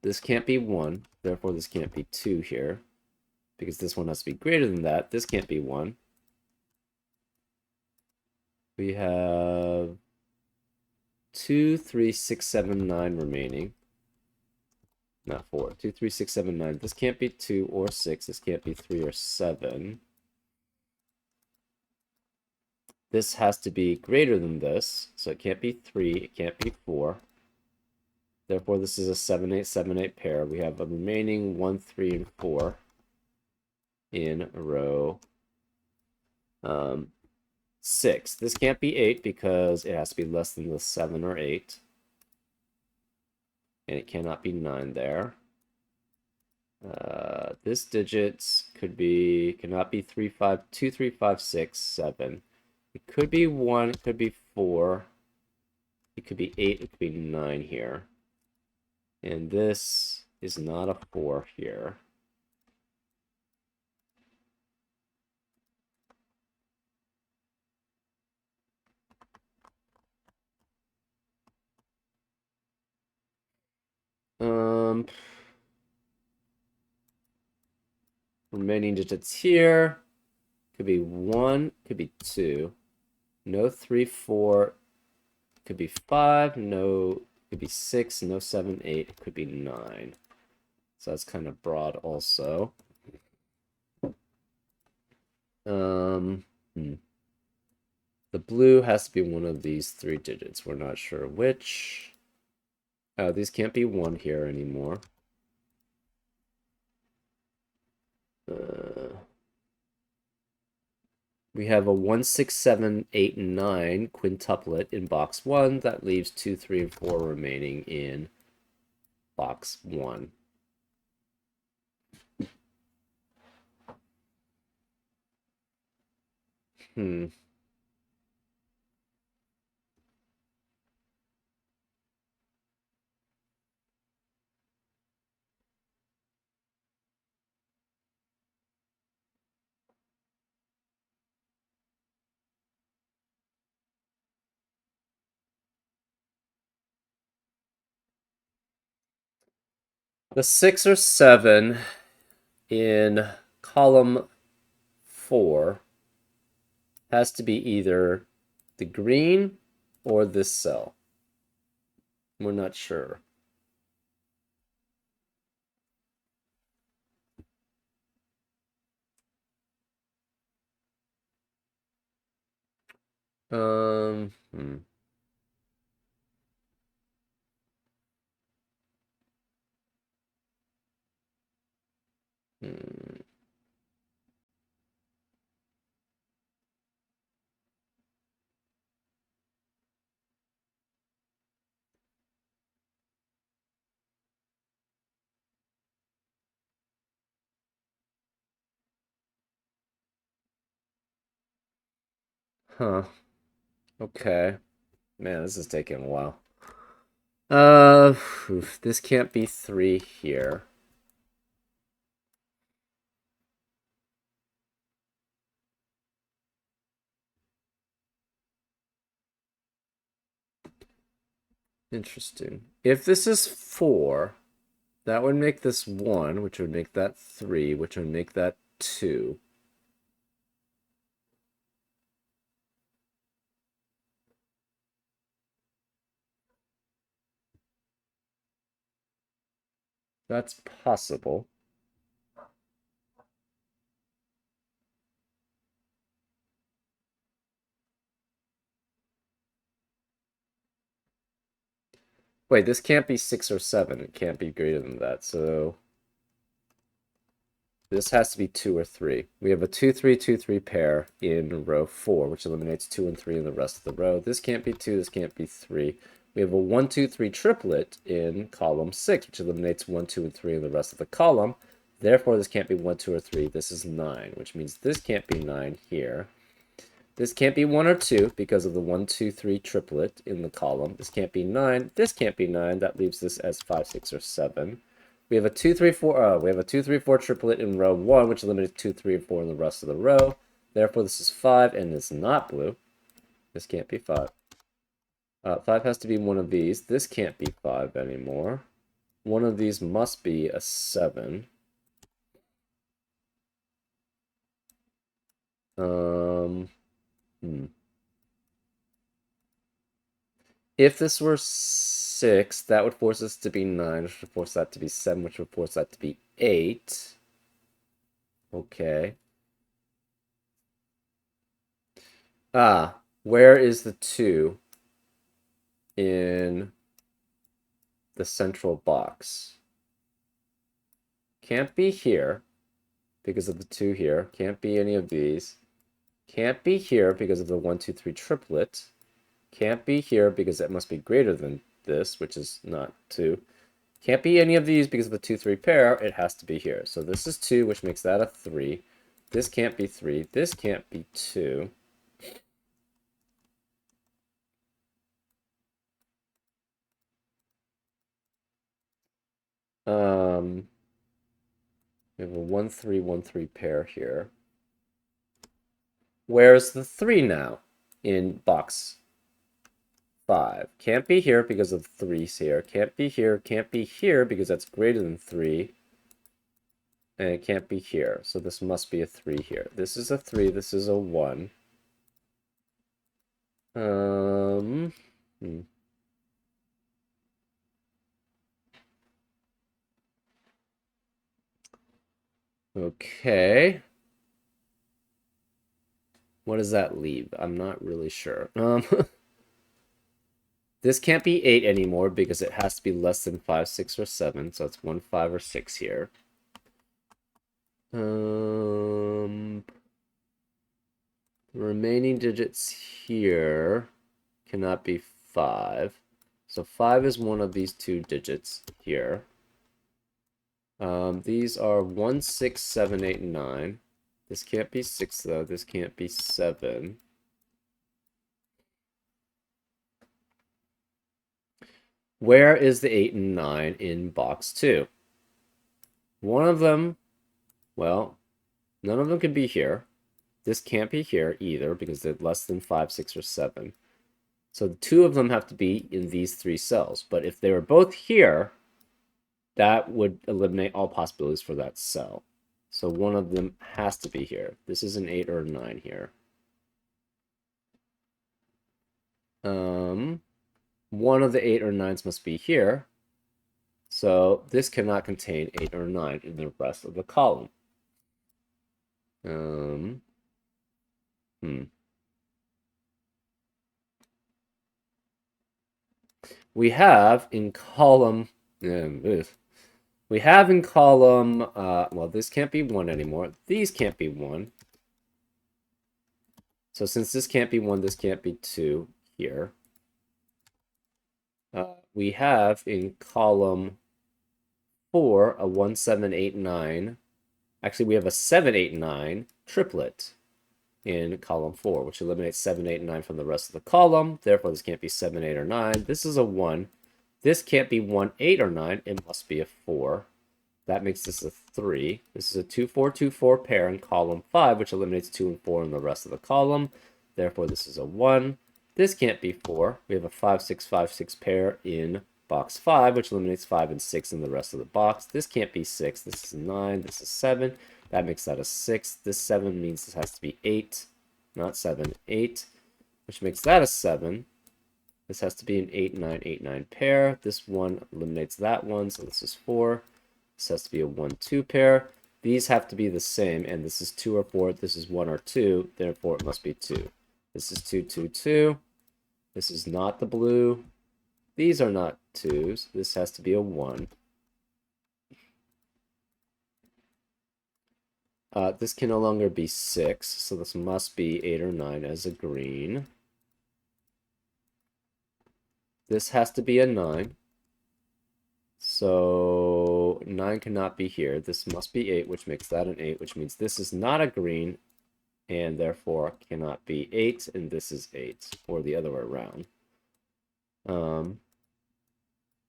This can't be 1. Therefore, this can't be 2 here. Because this one has to be greater than that. This can't be 1. We have 2, 3, 6, 7, 9 remaining. Not 4. 2, 3, 6, 7, 9. This can't be 2 or 6. This can't be 3 or 7. This has to be greater than this. So it can't be 3. It can't be 4. Therefore, this is a 7, 8, 7, 8 pair. We have a remaining 1, 3, and 4 in row 6. This can't be 8 because it has to be less than the 7 or 8. And it cannot be 9 there. This digits cannot be 3, 5, 2, 3, 5, 6, 7. It could be 1, it could be 4. It could be 8, it could be 9 here. And this is not a 4 here. Remaining digits here. Could be 1, could be 2. No 3, 4. Could be 5, no, could be 6, no 7, 8, could be 9. So that's kind of broad also. The blue has to be one of these 3 digits. We're not sure which. Oh, these can't be 1 here anymore. We have a 1, 6, 7, 8, 9 quintuplet in box 1. That leaves 2, 3, and 4 remaining in box 1. The 6 or 7 in column 4 has to be either the green or this cell. We're not sure. Hmm. Huh. Okay. Man, this is taking a while. This can't be 3 here. Interesting. If this is 4, that would make this 1, which would make that 3, which would make that 2. That's possible. Wait, this can't be 6 or 7. It can't be greater than that. So this has to be 2 or 3. We have a 2, 3, 2, 3 pair in row 4, which eliminates 2 and 3 in the rest of the row. This can't be 2. This can't be 3. We have a 1, 2, 3 triplet in column 6, which eliminates 1, 2, and 3 in the rest of the column. Therefore, this can't be 1, 2, or 3. This is 9, which means this can't be 9 here. This can't be 1 or 2 because of the 1, 2, 3 triplet in the column. This can't be 9. This can't be 9. That leaves this as 5, 6, or 7. We have a 2, 3, 4. We have a 2, 3, 4 triplet in row 1, which eliminates 2, 3, and 4 in the rest of the row. Therefore, this is 5, and it's not blue. This can't be 5. 5 has to be one of these. This can't be 5 anymore. one of these must be a 7. If this were 6, that would force us to be 9, which would force that to be 7, which would force that to be 8. Okay. Ah, where is the 2 in the central box? Can't be here because of the 2 here. Can't be any of these. Can't be here because of the 1, 2, 3 triplet. Can't be here because it must be greater than this, which is not 2. Can't be any of these because of the 2, 3 pair. It has to be here. So this is 2, which makes that a 3. This can't be 3. This can't be 2. We have a 1, 3, 1, 3 pair here. Where's the 3 now in box 5? Can't be here because of 3's here. Can't be here. Can't be here because that's greater than 3. And it can't be here. So this must be a 3 here. This is a 3. This is a 1. Okay. What does that leave? I'm not really sure. This can't be 8 anymore because it has to be less than 5, 6, or 7. So it's 1, 5, or 6 here. The remaining digits here cannot be 5. So 5 is one of these 2 digits here. These are 1, 6, 7, 8, and 9. This can't be 6, though. This can't be 7. Where is the 8 and 9 in box 2? One of them, well, none of them can be here. This can't be here either because they're less than 5, 6, or 7. So the 2 of them have to be in these 3 cells. But if they were both here, that would eliminate all possibilities for that cell. So one of them has to be here. This is an 8 or a 9 here. One of the 8 or 9s must be here. So this cannot contain 8 or 9 in the rest of the column. We have in column, well, this can't be 1 anymore. These can't be 1. So since this can't be 1, this can't be 2 here. We have in column 4 a 1, 7, 8, 9. Actually, we have a 7, 8, 9 triplet in column 4, which eliminates 7, 8, and 9 from the rest of the column. Therefore, this can't be 7, 8, or 9. This is a 1. This can't be 1, 8, or 9. It must be a 4. That makes this a 3. This is a 2, 4, 2, 4 pair in column 5, which eliminates 2 and 4 in the rest of the column. Therefore, this is a 1. This can't be 4. We have a 5, 6, 5, 6 pair in box 5, which eliminates 5 and 6 in the rest of the box. This can't be 6. This is 9. This is 7. That makes that a 6. This 7 means this has to be 8, not 7, 8, which makes that a 7. This has to be an 8, 9, 8, 9 pair. This 1 eliminates that 1, so this is 4. This has to be a 1, 2 pair. These have to be the same, and this is 2 or 4. This is 1 or 2. Therefore, it must be 2. This is 2, 2, 2. This is not the blue. These are not 2s. This has to be a 1. This can no longer be 6, so this must be 8 or 9 as a green. This has to be a 9. So 9 cannot be here. This must be 8, which makes that an 8, which means this is not a green, and therefore cannot be 8, and this is 8, or the other way around.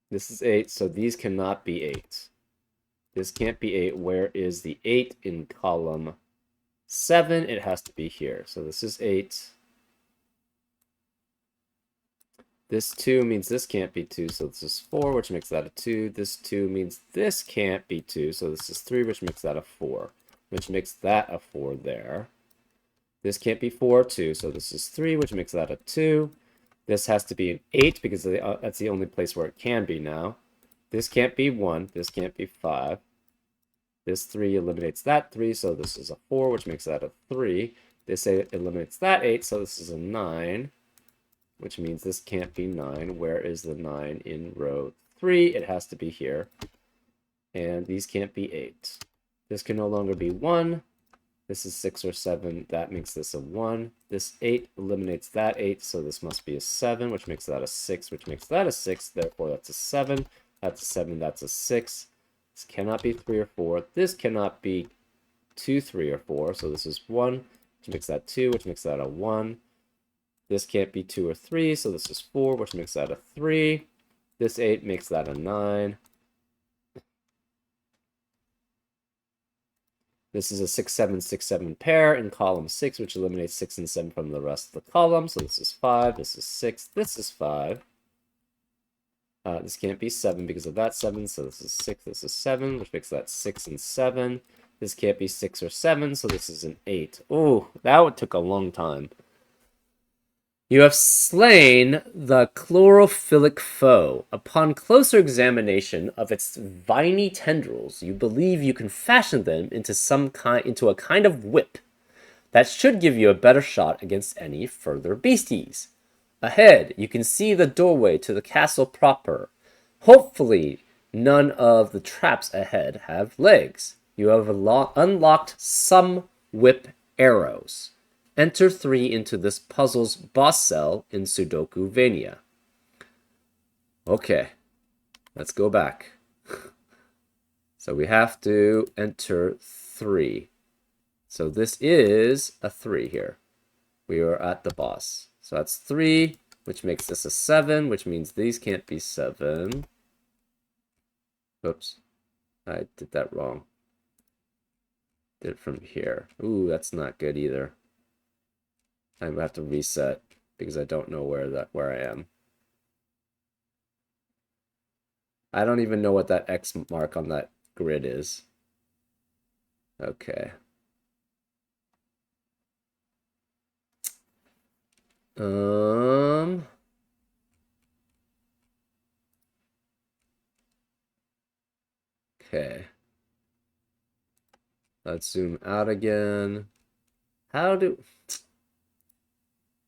This is 8, so these cannot be 8. This can't be 8. Where is the 8 in column 7? It has to be here. So this is 8. This 2 means this can't be 2, so this is 4, which makes that a 2. This 2 means this can't be 2, so this is 3, which makes that a 4, which makes that a 4 there. This can't be 4 or 2, so this is 3, which makes that a 2. This has to be an 8, because that's the only place where it can be now. This can't be 1. This can't be 5. This 3 eliminates that 3, so this is a 4, which makes that a 3. This 8 eliminates that 8, so this is a 9. Which means this can't be 9. Where is the 9 in row 3? It has to be here. And these can't be 8. This can no longer be 1. This is 6 or 7. That makes this a 1. This 8 eliminates that 8, so this must be a 7, which makes that a 6, which makes that a 6. Therefore, that's a 7. That's a 7. That's a 6. This cannot be 3 or 4. This cannot be 2, 3, or 4. So this is 1, which makes that 2, which makes that a 1. This can't be 2 or 3, so this is 4, which makes that a 3. This 8 makes that a 9. This is a 6, 7, 6, 7 pair in column 6, which eliminates 6 and 7 from the rest of the column. So this is 5, this is 6, this is 5. This can't be 7 because of that 7, so this is 6, this is 7, which makes that 6 and 7. This can't be 6 or 7, so this is an 8. Oh, that took a long time. You have slain the chlorophyllic foe. Upon closer examination of its viny tendrils, you believe you can fashion them into a kind of whip that should give you a better shot against any further beasties. Ahead, you can see the doorway to the castle proper. Hopefully, none of the traps ahead have legs. You have unlocked some whip arrows. Enter 3 into this puzzle's boss cell in Sudokuvania. Okay, let's go back. So we have to enter 3. So this is a 3 here. We are at the boss. So that's 3, which makes this a 7, which means these can't be 7. Oops, I did that wrong. Did it from here. Ooh, that's not good either. I have to reset because I don't know where I am. I don't even know what that X mark on that grid is. Okay. Okay. Let's zoom out again.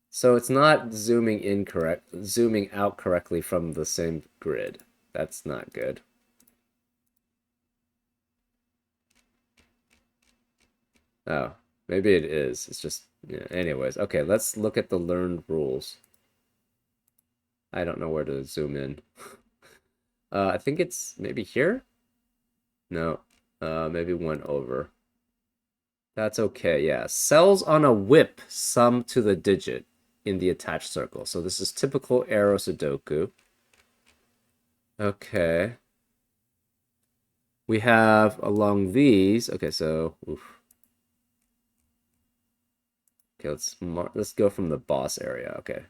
So it's not zooming out correctly from the same grid. That's not good. Oh, maybe it is. It's just, yeah, anyways. Okay, let's look at the learned rules. I don't know where to zoom in. I think it's maybe here? No, maybe one over. That's okay, yeah. Cells on a whip sum to the digit in the attached circle. So this is typical arrow Sudoku. Okay. We have along these. Okay, so oof. Okay, let's go from the boss area. Okay.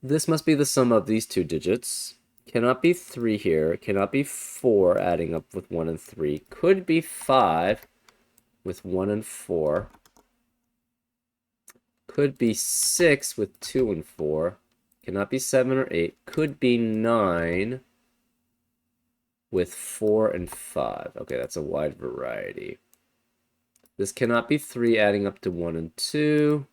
This must be the sum of these two digits. Cannot be 3 here. Cannot be 4 adding up with 1 and 3. Could be 5 with 1 and 4. Could be 6 with 2 and 4. Cannot be 7 or 8. Could be 9 with 4 and 5. Okay, that's a wide variety. This cannot be 3 adding up to 1 and 2.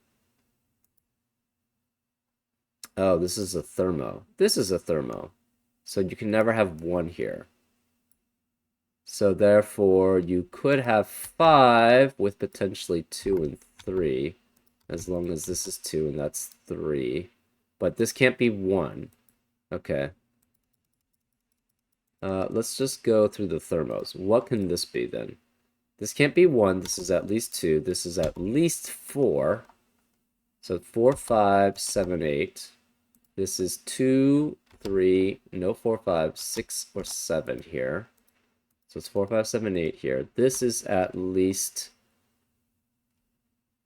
Oh, this is a thermo. This is a thermo. So you can never have 1 here. So therefore, you could have 5 with potentially 2 and 3. As long as this is 2 and that's 3. But this can't be 1. Okay. Let's just go through the thermos. What can this be then? This can't be 1. This is at least 2. This is at least 4. So 4, 5, 7, 8. This is 2, 3, no 4, 5, 6, or 7 here. So it's 4, 5, 7, 8 here. This is at least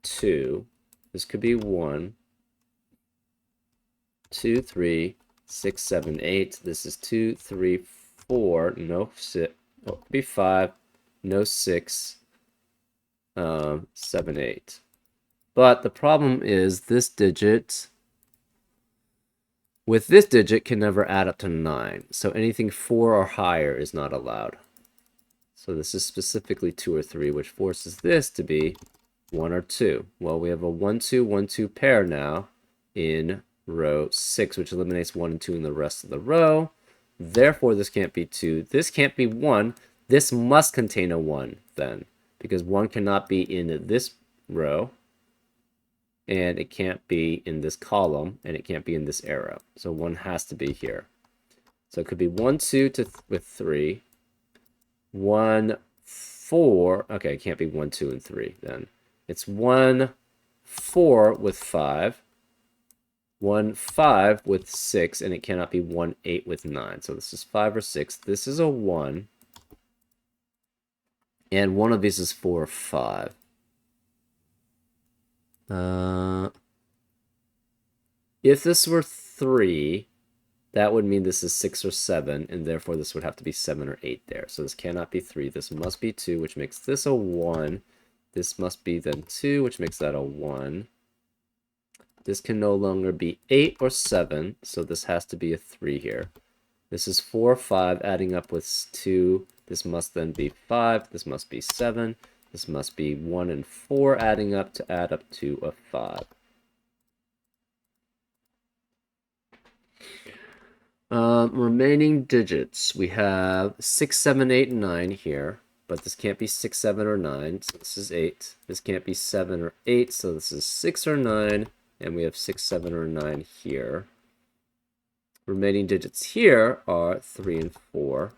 2. This could be 1. 2, 3, 6, 7, 8. This is 2, 3, 4. No 6. Oh, it could be 5. No 6. 7, 8. But the problem is this digit with this digit can never add up to 9. So anything 4 or higher is not allowed. So this is specifically 2 or 3, which forces this to be 1 or 2. Well, we have a 1, 2, 1, 2 pair now in row 6, which eliminates 1 and 2 in the rest of the row. Therefore, this can't be 2. This can't be 1. This must contain a 1 then, because 1 cannot be in this row, and it can't be in this column, and it can't be in this arrow. So 1 has to be here. So it could be 1, 2 with 3. 1, 4. Okay, it can't be 1, 2, and 3 then. It's 1, 4 with 5. 1, 5 with 6, and it cannot be 1, 8 with 9. So this is 5 or 6. This is a 1. And one of these is 4 or 5. If this were 3, that would mean this is 6 or 7, and therefore this would have to be 7 or 8 there. So this cannot be 3. This must be 2, which makes this a 1. This must be then 2, which makes that a 1. This can no longer be 8 or 7, so this has to be a 3 here. This is 4 or 5, adding up with 2. This must then be 5. This must be 7. This must be 1 and 4, adding up to add up to a 5. Remaining digits. We have 6, 7, 8, and 9 here, but this can't be 6, 7, or 9, so this is 8. This can't be 7 or 8, so this is 6 or 9, and we have 6, 7, or 9 here. Remaining digits here are 3 and 4.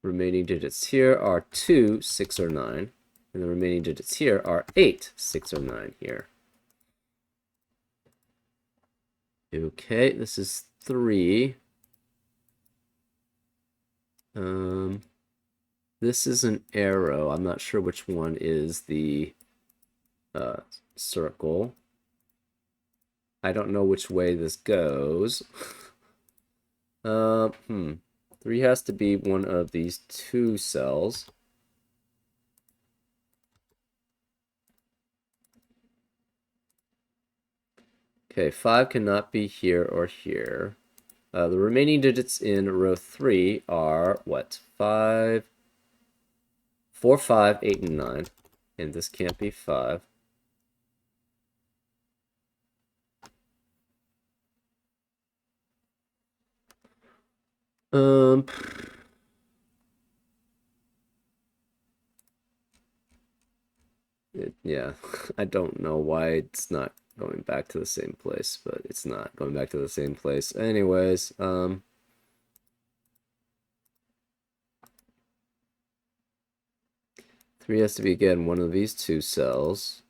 Remaining digits here are 2, 6, or 9, and the remaining digits here are 8, 6, or 9 here. Okay, this is 3. This is an arrow. I'm not sure which one is the circle. I don't know which way this goes. 3 has to be one of these 2 cells. Okay, 5 cannot be here or here. The remaining digits in row 3 are what? 5, 4, 5, 8, and 9. And this can't be 5. Yeah, I don't know why it's not going back to the same place, but it's not going back to the same place. Anyways, 3 has to be, again, one of these 2 cells.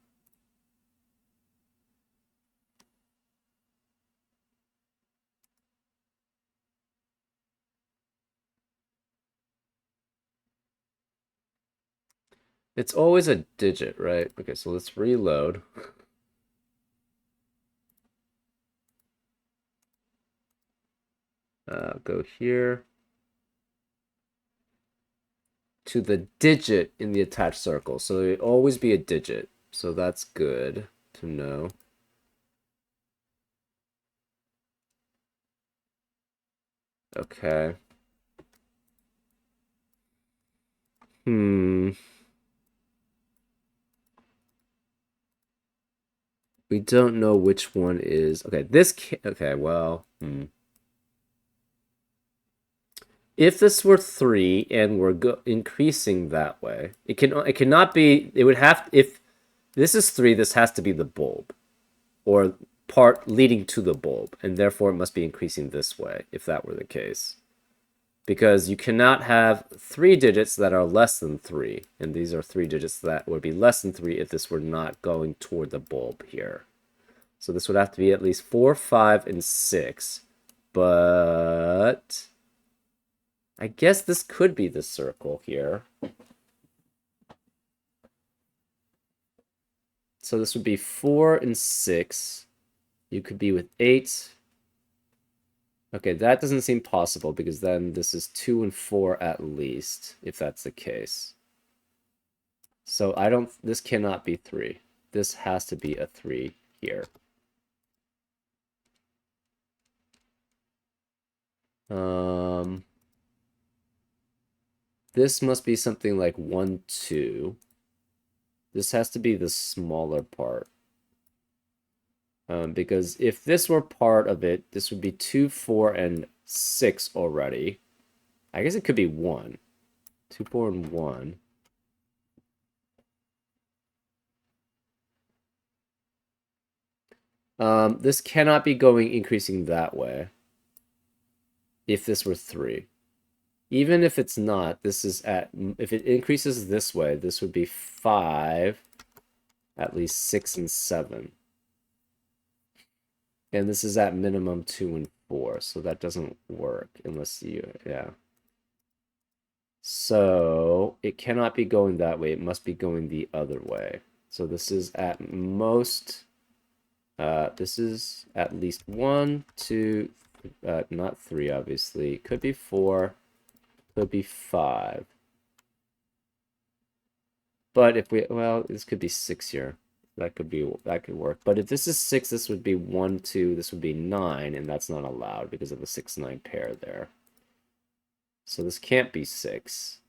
It's always a digit, right? Okay, so let's reload. Go here to the digit in the attached circle. So it always be a digit. So that's good to know. Okay. We don't know which one is. Okay, this can, okay, well, If this were 3 and we're increasing that way, it cannot be, it would have, if this is 3, this has to be the bulb or part leading to the bulb, and therefore it must be increasing this way if that were the case. Because you cannot have 3 digits that are less than 3, and these are 3 digits that would be less than 3 if this were not going toward the bulb here. So this would have to be at least 4, 5, and 6, but I guess this could be the circle here. So this would be 4 and 6. You could be with 8. Okay, that doesn't seem possible because then this is 2 and 4 at least, if that's the case. So this cannot be 3. This has to be a 3 here. This must be something like 1, 2. This has to be the smaller part. Because if this were part of it, this would be 2, 4, and 6 already. I guess it could be 1. 2, 4, and 1. This cannot be increasing that way. If this were 3. Even if it's not, if it increases this way, this would be 5, at least 6 and 7. And this is at minimum 2 and 4, so that doesn't work unless yeah. So it cannot be going that way, it must be going the other way. So this is at most, this is at least 1, 2, not 3 obviously, could be 4, could be 5. But if this could be 6 here. That could work. But if this is 6, this would be 1, 2, this would be 9, and that's not allowed because of the 6, 9 pair there. So this can't be 6.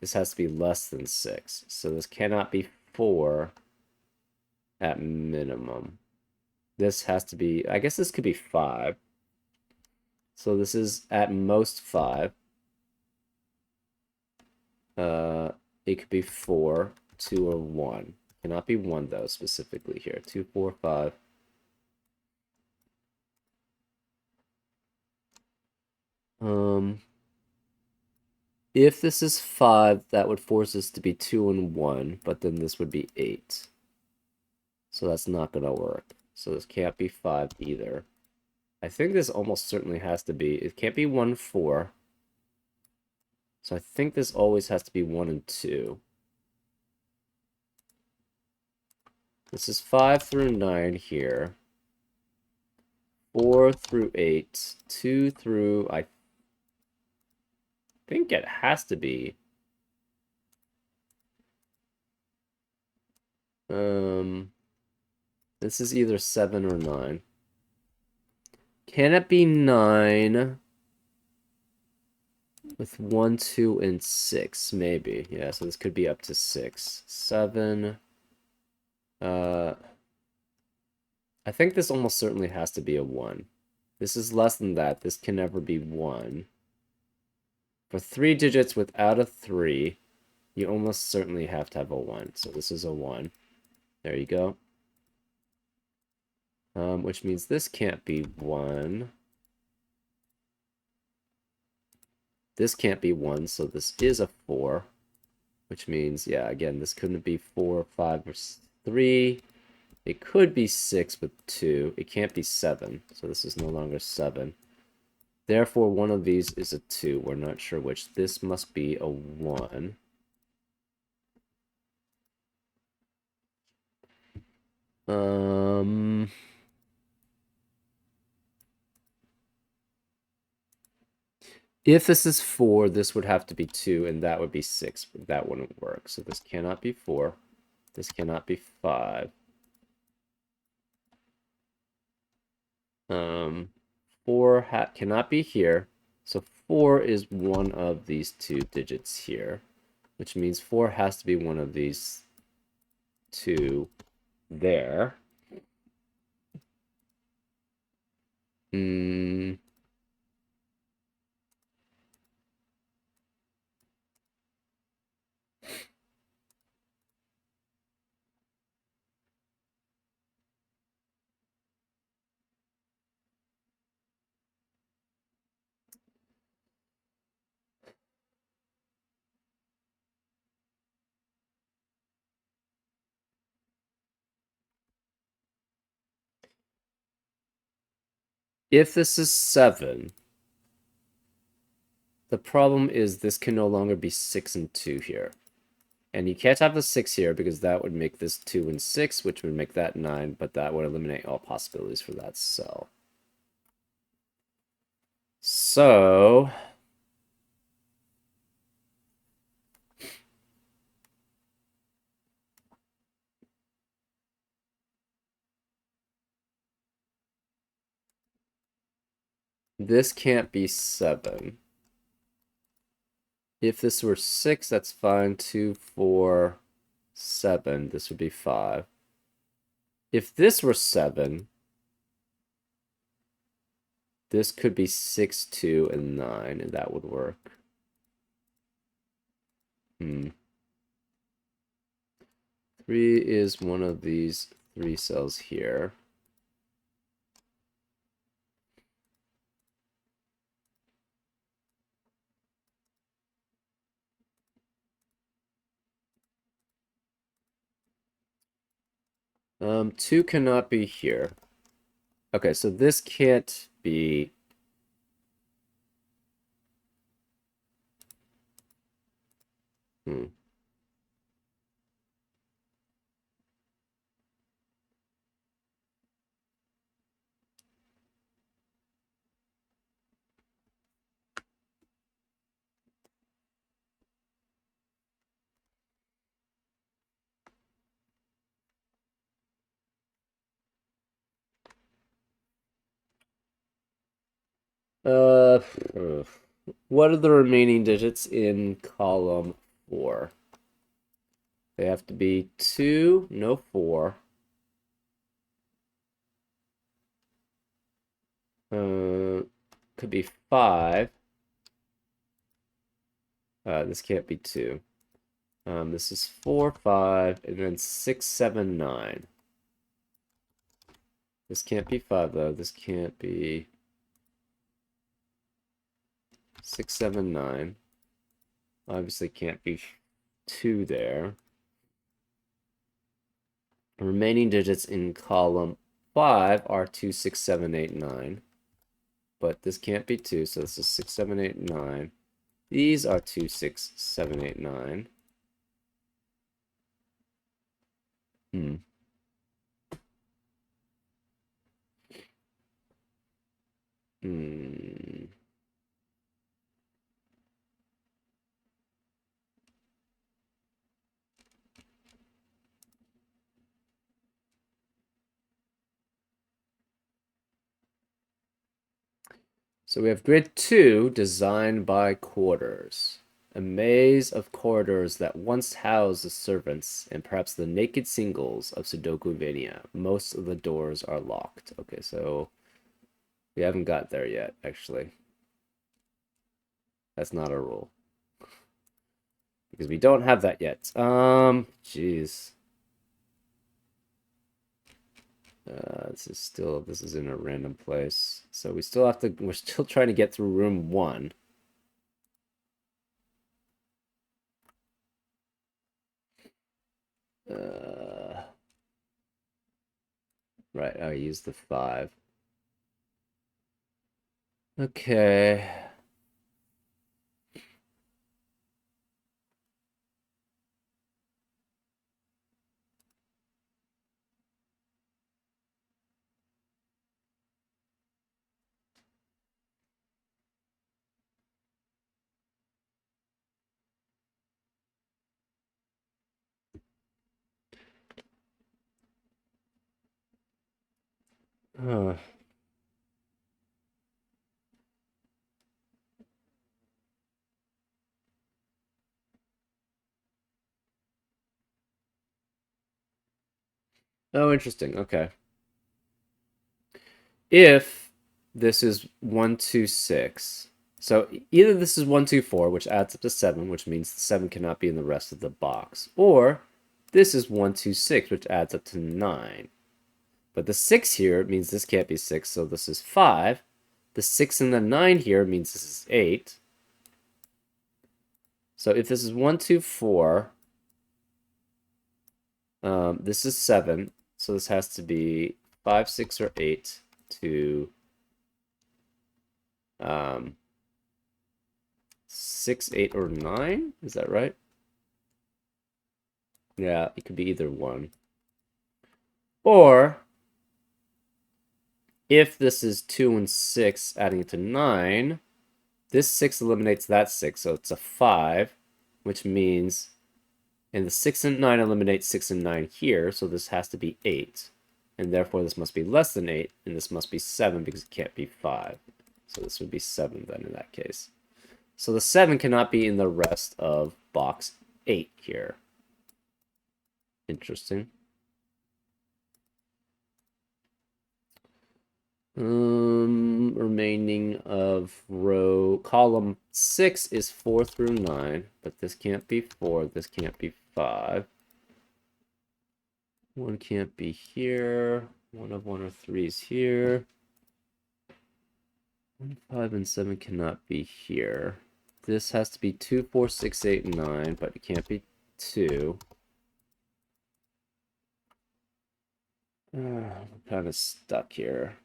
This has to be less than 6. So this cannot be 4 at minimum. This has to be, I guess this could be 5. So this is at most 5. It could be 4, 2, or 1. Cannot be 1 though, specifically here. 2, 4, 5. If this is 5, that would force this to be 2 and 1, but then this would be 8. So that's not gonna work. So this can't be 5 either. I think this almost certainly has to be, it can't be 1, 4. So I think this always has to be 1 and 2. This is 5 through 9 here. 4 through 8. 2 through, I think it has to be. This is either 7 or 9. Can it be 9 with 1, 2, and 6? Maybe. Yeah, so this could be up to 6. 7. I think this almost certainly has to be a 1. This is less than that. This can never be 1. For 3 digits without a 3, you almost certainly have to have a 1. So this is a 1. There you go. Which means this can't be 1. This can't be 1, so this is a 4. Which means, yeah, again, this couldn't be 4, 5, or 3. It could be 6 with 2. It can't be 7, so this is no longer 7. Therefore, one of these is a 2. We're not sure which. This must be a 1. If this is 4, this would have to be 2, and that would be 6, but that wouldn't work. So this cannot be 4. This cannot be 5. 4 cannot be here. So 4 is one of these 2 digits here, which means 4 has to be one of these 2 there. If this is 7, the problem is this can no longer be 6 and 2 here. And you can't have the 6 here because that would make this 2 and 6, which would make that 9, but that would eliminate all possibilities for that cell. So this can't be 7. If this were 6, that's fine. 2, 4, 7. This would be 5. If this were 7, this could be 6, 2, and 9, and that would work. 3 is one of these 3 cells here. Two cannot be here. Okay, so this can't be... What are the remaining digits in column 4? They have to be 2, no 4. Could be 5. This can't be 2. This is 4, 5, and then 6, 7, 9. This can't be 5, though. This can't be 6, 7, 9. Obviously can't be 2 there. The remaining digits in column 5 are 2, 6, 7, 8, 9. But this can't be 2, so this is 6, 7, 8, 9. These are 2, 6, 7, 8, 9. So we have grid 2, designed by quarters. A maze of corridors that once housed the servants and perhaps the naked singles of Sudokuvania. Most of the doors are locked. Okay, so we haven't got there yet, actually. That's not a rule. Because we don't have that yet. Jeez. This is in a random place. So we're still trying to get through room 1. Right, I used the 5. Okay. Oh, interesting. Okay. If this is 1, 2, 6, so either this is 1, 2, 4, which adds up to 7, which means the 7 cannot be in the rest of the box, or this is 1, 2, 6, which adds up to 9. But the 6 here means this can't be 6, so this is 5. The 6 and the 9 here means this is 8. So if this is 1, 2, 4, this is 7, so this has to be 5, 6, or 8 to 6, 8, or 9? Is that right? Yeah, it could be either one. Or, if this is 2 and 6, adding it to 9, this 6 eliminates that 6, so it's a 5, which means, and the 6 and 9 eliminate 6 and 9 here, so this has to be 8. And therefore this must be less than 8, and this must be 7 because it can't be 5. So this would be 7 then in that case. So the 7 cannot be in the rest of box 8 here. Interesting. Remaining of column 6 is 4 through 9, but this can't be 4, this can't be 5. 1 can't be here. 1 of 1 or 3 is here. 1, 5, and 7 cannot be here. This has to be 2, 4, 6, 8, 9, but it can't be 2. I'm kind of stuck here.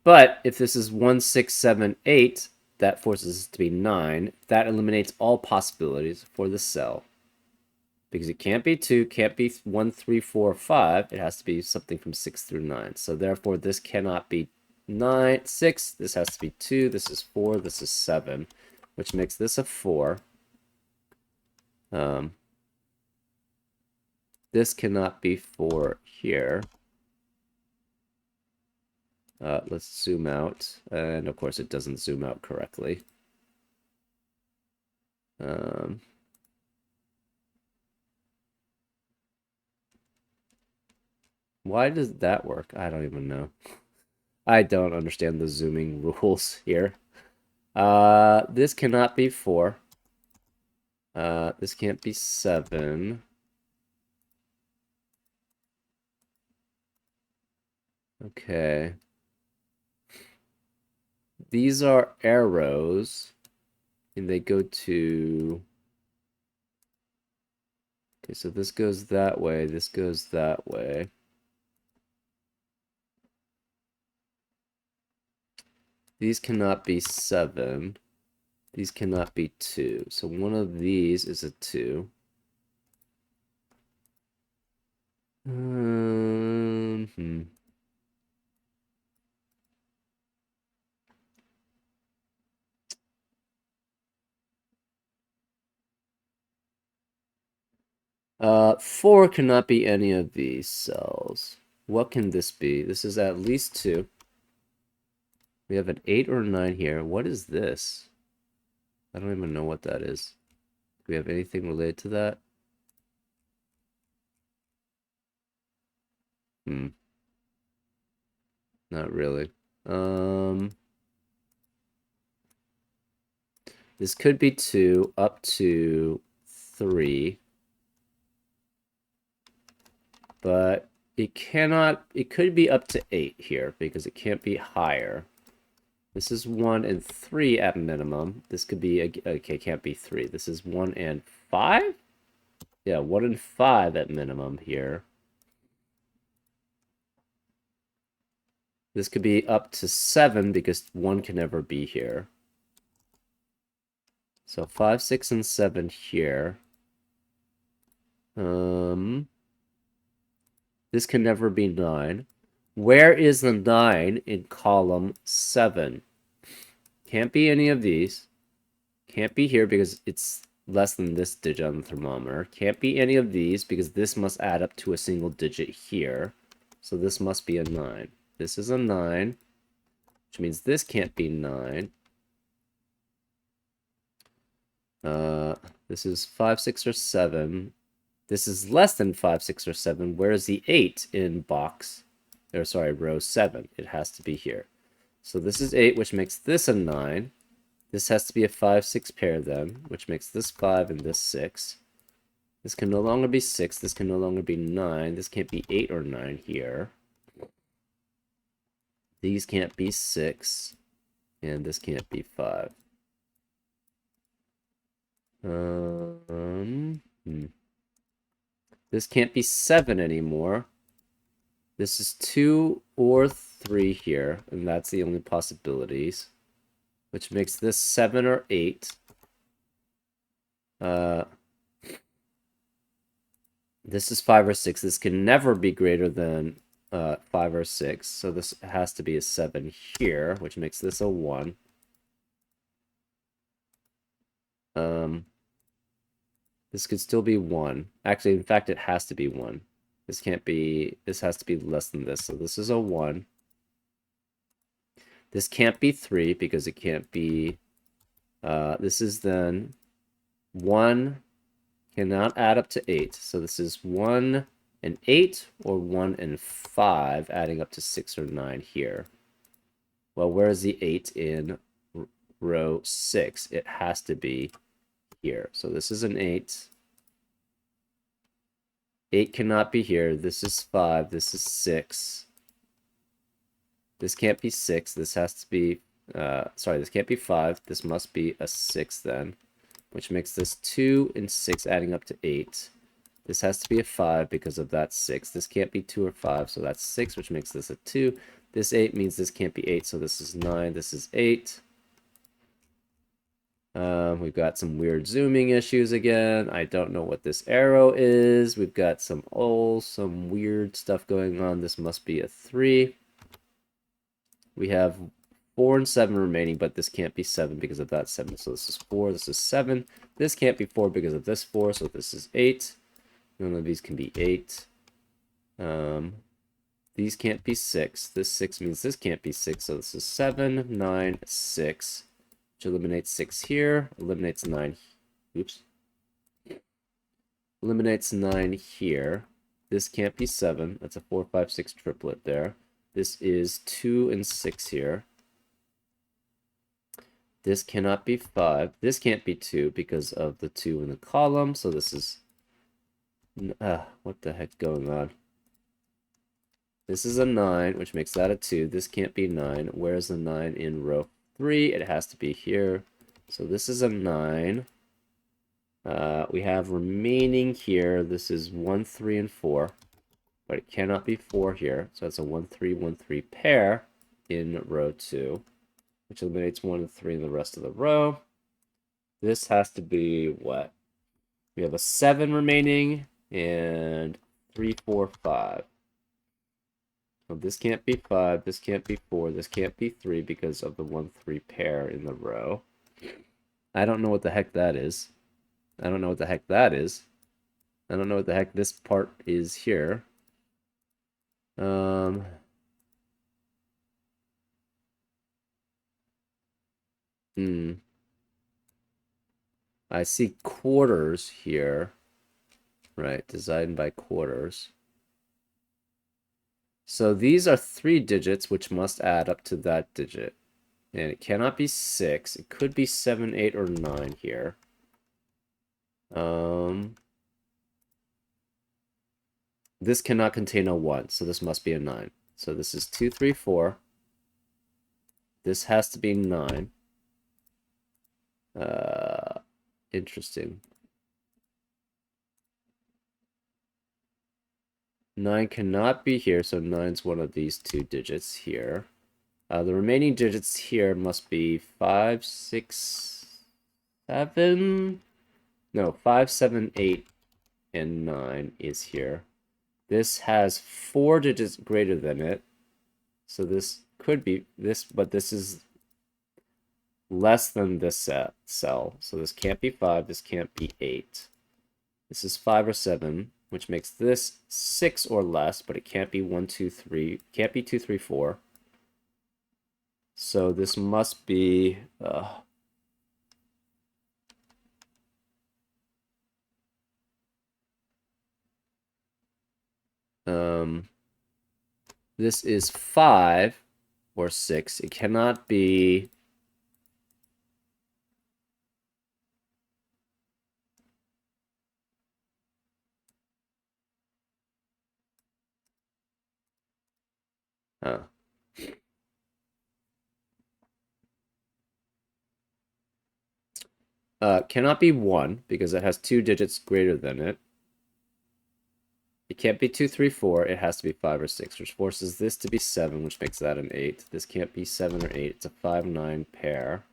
But if this is 1, 6, 7, 8, that forces us to be 9. That eliminates all possibilities for the cell. Because it can't be 2, can't be 1, 3, 4, 5. It has to be something from 6 through 9. So therefore, this cannot be 9, 6. This has to be 2. This is 4. This is 7. Which makes this a 4. This cannot be 4 here. Let's zoom out. And of course, it doesn't zoom out correctly. Why does that work? I don't even know. I don't understand the zooming rules here. This cannot be 4. This can't be 7. Okay. These are arrows, and they go to... Okay, so this goes that way, this goes that way. These cannot be 7. These cannot be 2. So one of these is a 2. 4 cannot be any of these cells. What can this be? This is at least 2. We have an 8 or a 9 here. What is this? I don't even know what that is. Do we have anything related to that? Not really. This could be 2 up to 3. But it could be up to 8 here because it can't be higher. This is 1 and 3 at minimum. This could be, okay, can't be 3. This is 1 and 5? Yeah, 1 and 5 at minimum here. This could be up to 7 because 1 can never be here. So 5, 6, and 7 here. This can never be 9. Where is the 9 in column 7? Can't be any of these. Can't be here because it's less than this digit on the thermometer. Can't be any of these because this must add up to a single digit here. So this must be a 9. This is a 9, which means this can't be 9. This is 5, 6, or 7. This is less than 5, 6, or 7. Where is the 8 in row 7? It has to be here. So this is 8, which makes this a 9. This has to be a 5, 6 pair then, which makes this 5 and this 6. This can no longer be 6. This can no longer be 9. This can't be 8 or 9 here. These can't be 6. And this can't be 5. This can't be 7 anymore This is 2 or 3 here, and that's the only possibilities, which makes this 7 or 8. This is 5 or 6. This can never be greater than 5 or 6, so this has to be a 7 here, which makes this a 1. This could still be 1. Actually, in fact, it has to be 1. This can't be, this has to be less than this, so this is a 1. This can't be 3 because it can't be, this is then 1 cannot add up to 8. So this is 1 and 8 or 1 and 5 adding up to 6 or 9 here. Well, where is the 8 in row 6? It has to be here. So this is an 8. 8 cannot be here. This is 5. This is 6. This can't be 6. This has to be, sorry, this can't be 5. This must be a 6 then, which makes this 2 and 6 adding up to 8. This has to be a 5 because of that 6. This can't be 2 or 5, so that's 6, which makes this a 2. This 8 means this can't be 8, so this is 9. This is 8. We've got some weird zooming issues again. I don't know what this arrow is. We've got some weird stuff going on. This must be a 3. We have 4 and 7 remaining, but this can't be 7 because of that 7. So this is 4, this is 7. This can't be 4 because of this 4, so this is 8. None of these can be 8. These can't be 6. This 6 means this can't be 6, so this is 7, 9, 6. Which eliminates 6 here, eliminates 9. Oops. Eliminates 9 here. This can't be 7. That's a 4, 5, 6 triplet there. This is 2 and 6 here. This cannot be 5. This can't be 2 because of the 2 in the column. So this is... what the heck's going on? This is a 9, which makes that a 2. This can't be 9. Where's the 9 in row 3? It has to be here. So this is a 9. We have remaining here. This is 1, 3, and 4. But it cannot be 4 here. So that's a 1, 3, 1, 3 pair in row 2. Which eliminates 1 and 3 in the rest of the row. This has to be what? We have a 7 remaining and 3, 4, 5. So this can't be 5, this can't be 4, this can't be 3 because of the 1, 3 pair in the row. I don't know what the heck that is. I don't know what the heck that is. I don't know what the heck this part is here. I see quarters here. Right, designed by quarters. So these are 3 digits, which must add up to that digit. And it cannot be 6. It could be 7, 8, or 9 here. This cannot contain a 1, so this must be a 9. So this is 2, 3, 4. This has to be 9. Interesting. 9 cannot be here, so 9's one of these 2 digits here. The remaining digits here must be 5, 6, 7. No, 5, 7, 8, and 9 is here. This has 4 digits greater than it. So this could be this, but this is less than this cell. So this can't be 5, this can't be 8. This is 5 or 7, which makes this 6 or less, but it can't be 1, 2, 3. Can't be 2, 3, 4. So this must be... this is 5 or 6. It cannot be... cannot be 1 because it has 2 digits greater than it. It can't be 2, 3, 4. It has to be 5 or 6, which forces this to be 7, which makes that an 8. This can't be 7 or 8. It's a 5, 9 pair.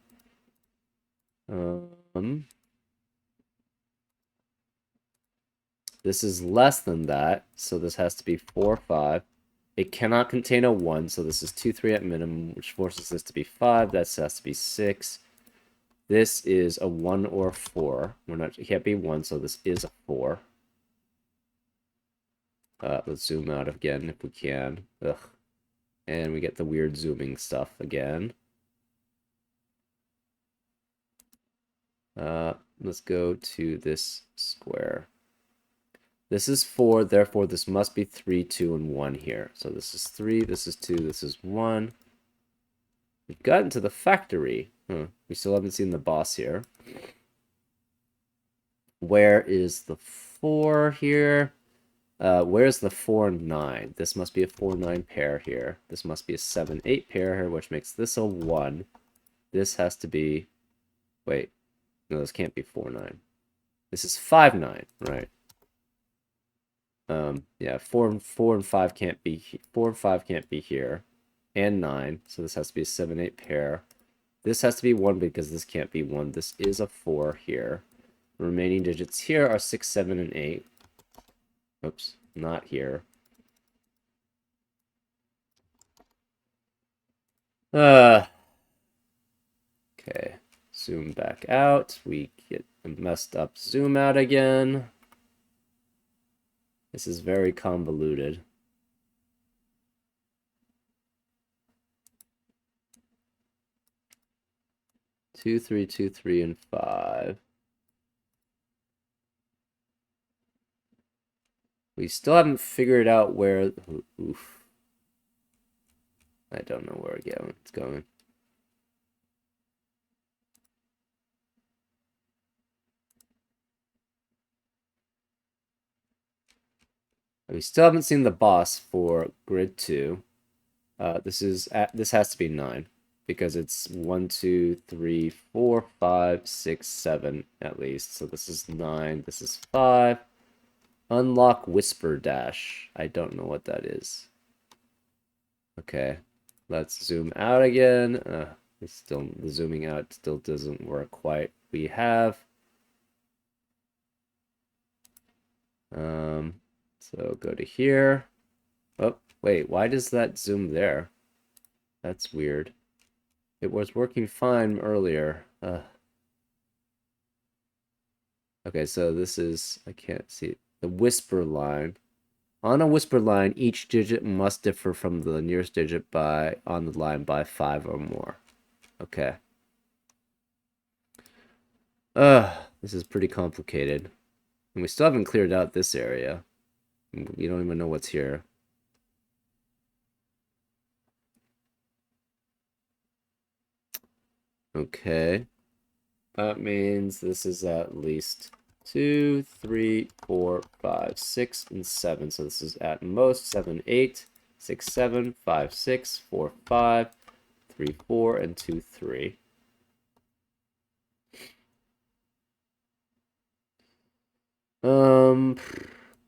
This is less than that, so this has to be 4, 5. It cannot contain a 1, so this is 2, 3 at minimum, which forces this to be 5. That has to be 6. This is a 1 or 4. It can't be 1, so this is a 4. Let's zoom out again if we can. Ugh. And we get the weird zooming stuff again. Let's go to this square. This is 4, therefore this must be 3, 2, and 1 here. So this is 3, this is 2, this is 1. We've gotten to the factory. We still haven't seen the boss here. Where is the 4 here? Where's the 4, 9? This must be a 4, 9 pair here. This must be a 7, 8 pair here, which makes this a 1. This has to be... Wait. No, this can't be 4, 9. This is 5, 9, right? Yeah, 4 and 5 can't be 4 and 5 can't be here. And 9, so this has to be a 7, 8 pair. This has to be 1 because this can't be 1. This is a 4 here. The remaining digits here are 6, 7, and 8. Oops, not here. Okay. Zoom back out. We get a messed up zoom out again. This is very convoluted. Two, 3, 2, 3, and 5. We still haven't figured out where... Oof. I don't know where it's going. We still haven't seen the boss for grid 2. This has to be 9 because it's 1, 2, 3, 4, 5, 6, 7 at least. So this is 9. This is 5. Unlock Whisper Dash. I don't know what that is. Okay, let's zoom out again. The zooming out still doesn't work quite. We have. So go to here. Oh, wait, why does that zoom there? That's weird. It was working fine earlier. Okay, so this is, I can't see, the whisper line. On a whisper line, each digit must differ from the nearest digit on the line by 5 or more. Okay. This is pretty complicated. And we still haven't cleared out this area. We don't even know what's here. Okay. That means this is at least 2, 3, 4, 5, 6, and 7. So this is at most 7, 8, 6, 7, 5, 6, 4, 5, 3, 4, and 2, 3.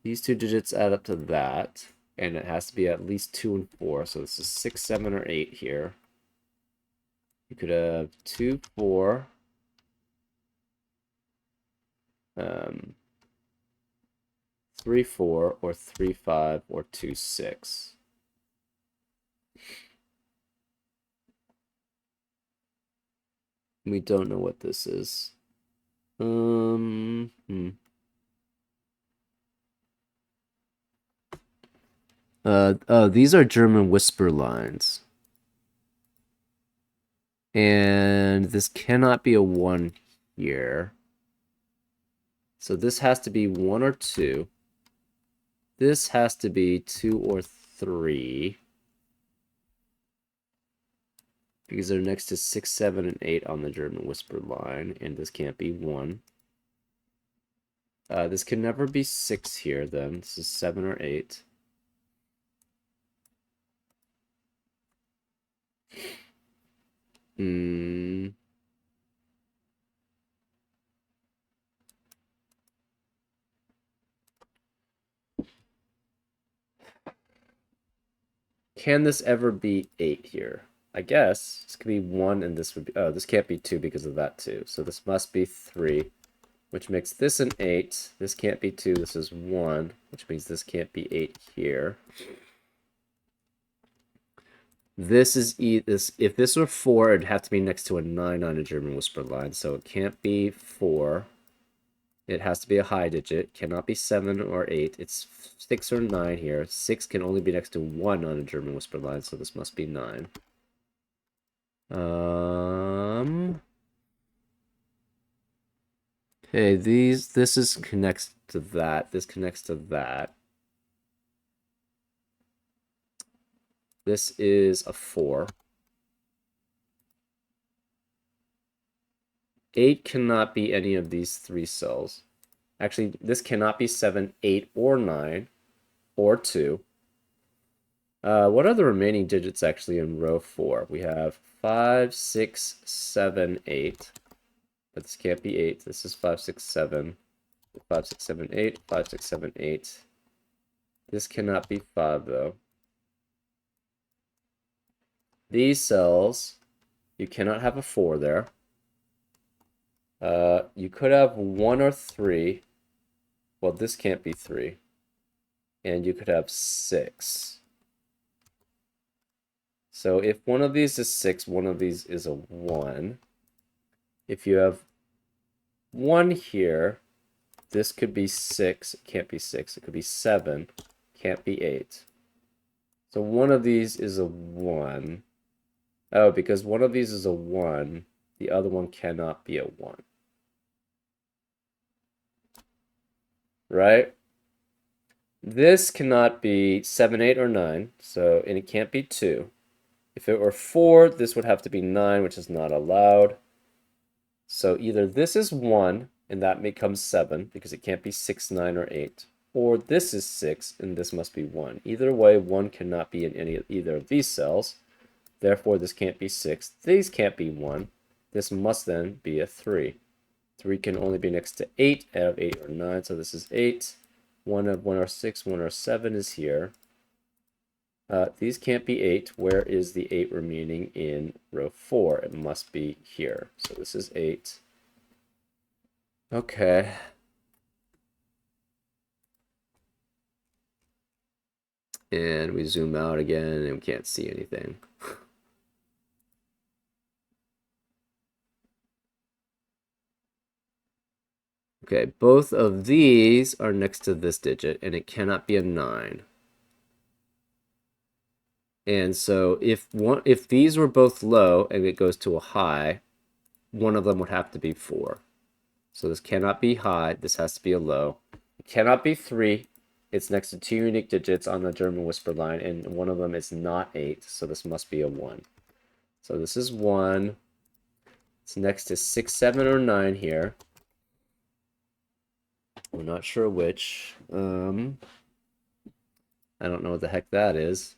These two digits add up to that, and it has to be at least 2 and 4. So this is 6, 7, or 8 here. You could have 2, 4. 3, 4, or 3, 5, or 2, 6. We don't know what this is. These are German whisper lines. And this cannot be a 1 here. So this has to be 1 or 2. This has to be 2 or 3. Because they're next to 6, 7, and 8 on the German whisper line. And this can't be 1. This can never be 6 here, then. This is 7 or 8. Can this ever be 8 here? I guess this could be 1 and this would be... Oh, this can't be 2 because of that 2. So this must be 3, which makes this an 8. This can't be 2. This is 1, which means this can't be 8 here. This is this. If this were 4, it'd have to be next to a 9 on a German whisper line, so it can't be 4. It has to be a high digit. Cannot be 7 or 8. It's 6 or 9 here. 6 can only be next to 1 on a German whisper line, so this must be 9. Okay, this is connects to that. This connects to that. This is a 4. 8 cannot be any of these 3 cells. Actually, this cannot be 7, 8, or 9, or 2. What are the remaining digits actually in row 4? We have 5, 6, 7, 8. But this can't be 8. This is 5, 6, 7. 5, 6, 7, 8. 5, 6, 7, 8. This cannot be 5, though. These cells, you cannot have a 4 there. You could have 1 or 3. Well, this can't be 3. And you could have 6. So if one of these is 6, one of these is a 1. If you have 1 here, this could be 6. It can't be 6. It could be 7. Can't be 8. So one of these is a 1. Oh, because one of these is a 1, the other one cannot be a 1. Right? This cannot be 7, 8, or 9, so, and it can't be 2. If it were 4, this would have to be 9, which is not allowed. So either this is 1, and that becomes 7, because it can't be 6, 9, or 8. Or this is 6, and this must be 1. Either way, 1 cannot be in either of these cells. Therefore, this can't be 6. These can't be 1. This must then be a 3. 3 can only be next to 8 out of 8 or 9, so this is 8. 1 of 1 or 6, 1 or 7 is here. These can't be 8. Where is the 8 remaining in row 4? It must be here. So this is 8. Okay. And we zoom out again and we can't see anything. Okay, both of these are next to this digit, and it cannot be a 9. And so if these were both low and it goes to a high, one of them would have to be 4. So this cannot be high. This has to be a low. It cannot be 3. It's next to 2 unique digits on the German whisper line, and one of them is not 8, so this must be a 1. So this is 1. It's next to 6, 7, or 9 here. We're not sure which. I don't know what the heck that is.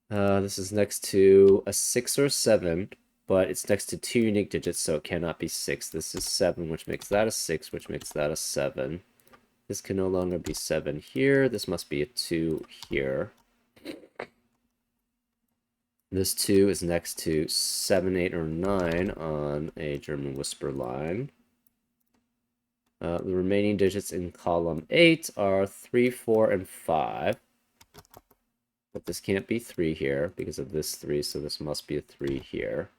This is next to a 6 or 7, but it's next to 2 unique digits, so it cannot be 6. This is 7, which makes that a 6, which makes that a 7. This can no longer be 7 here. This must be a 2 here. This 2 is next to 7, 8, or 9 on a German whisper line. The remaining digits in column 8 are 3, 4, and 5. But this can't be 3 here because of this 3, so this must be a 3 here.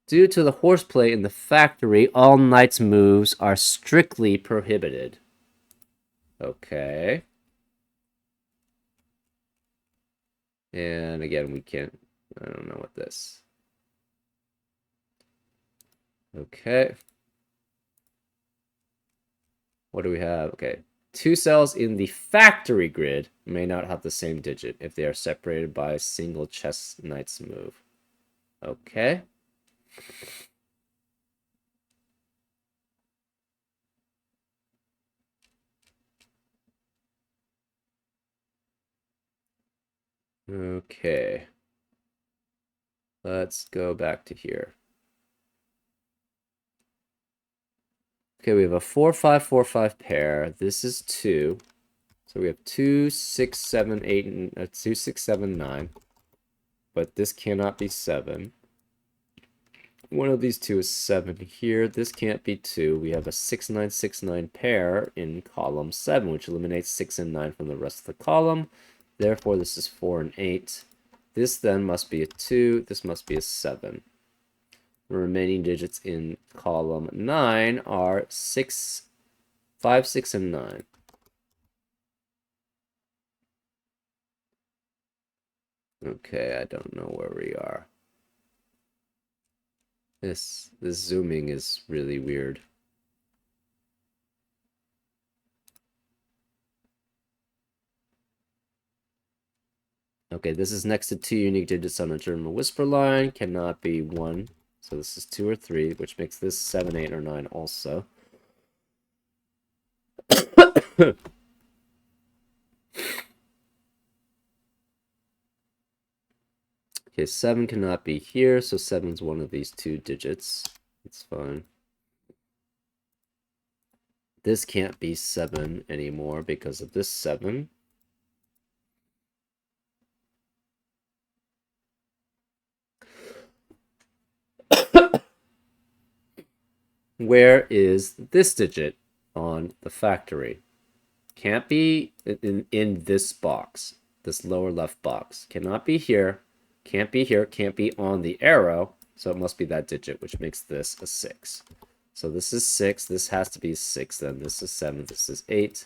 Due to the horseplay in the factory, all knight's moves are strictly prohibited. Okay. And again, we can't... I don't know what this... Okay. What do we have? Okay. 2 cells in the factory grid may not have the same digit if they are separated by a single chess knight's move. Okay. Okay. Let's go back to here. Okay, we have a 4, 5, 4, 5 pair. This is 2. So we have 2, 6, 7, 8, and 2, 6, 7, 9. But this cannot be 7. One of these two is 7 here. This can't be 2. We have a 6, 9, 6, 9 pair in column 7, which eliminates 6 and 9 from the rest of the column. Therefore, this is 4 and 8. This then must be a 2. This must be a 7. The remaining digits in column 9 are 6, 5, 6, and 9. Okay, I don't know where we are. This zooming is really weird. Okay, this is next to 2 unique digits on a German whisper line. Cannot be 1. So this is 2 or 3, which makes this 7, 8, or 9 also. Okay, 7 cannot be here, so 7's one of these 2 digits. It's fine. This can't be 7 anymore because of this 7. Where is this digit on the factory? Can't be in this box, this lower left box. Cannot be here, can't be here, can't be on the arrow, so it must be that digit, which makes this a 6. So this is 6, this has to be 6 then. This is 7, this is 8.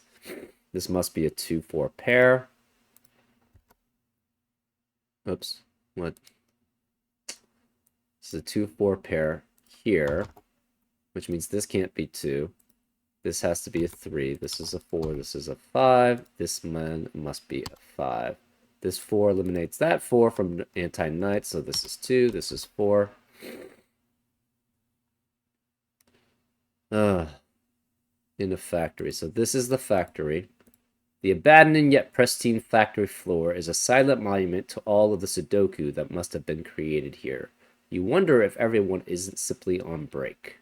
This must be a 2, 4 pair. Oops, what? This is a 2, 4 pair here, which means this can't be 2. This has to be a 3. This is a 4. This is a 5. This man must be a 5. This 4 eliminates that 4 from anti-knight, so this is 2. This is 4. In a factory. So this is the factory. The abandoned yet pristine factory floor is a silent monument to all of the Sudoku that must have been created here. You wonder if everyone isn't simply on break.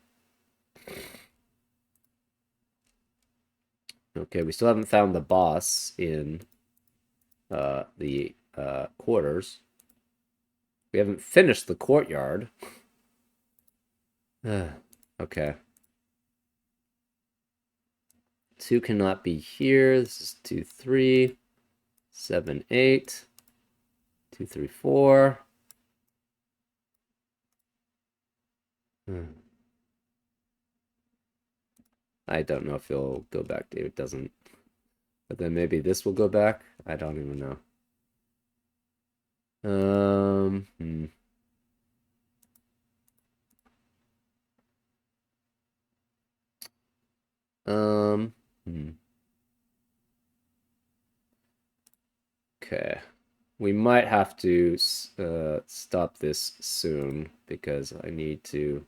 Okay, we still haven't found the boss in the quarters. We haven't finished the courtyard. Okay. 2 cannot be here. This is 2, 3, 7, 8, 2, 3, 4. I don't know if it'll go back. It doesn't. But then maybe this will go back. I don't even know. Okay. We might have to stop this soon because I need to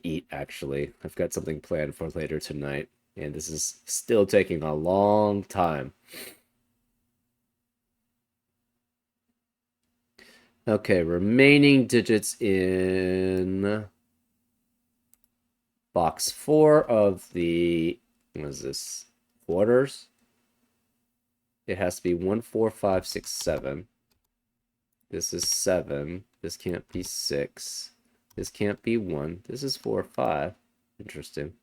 eat actually. I've got something planned for later tonight, and this is still taking a long time. Okay, remaining digits in box 4 of the, what is this, quarters? It has to be 1, 4, 5, 6, 7. This is 7. This can't be 6. This can't be 1. This is 4, 5. Interesting.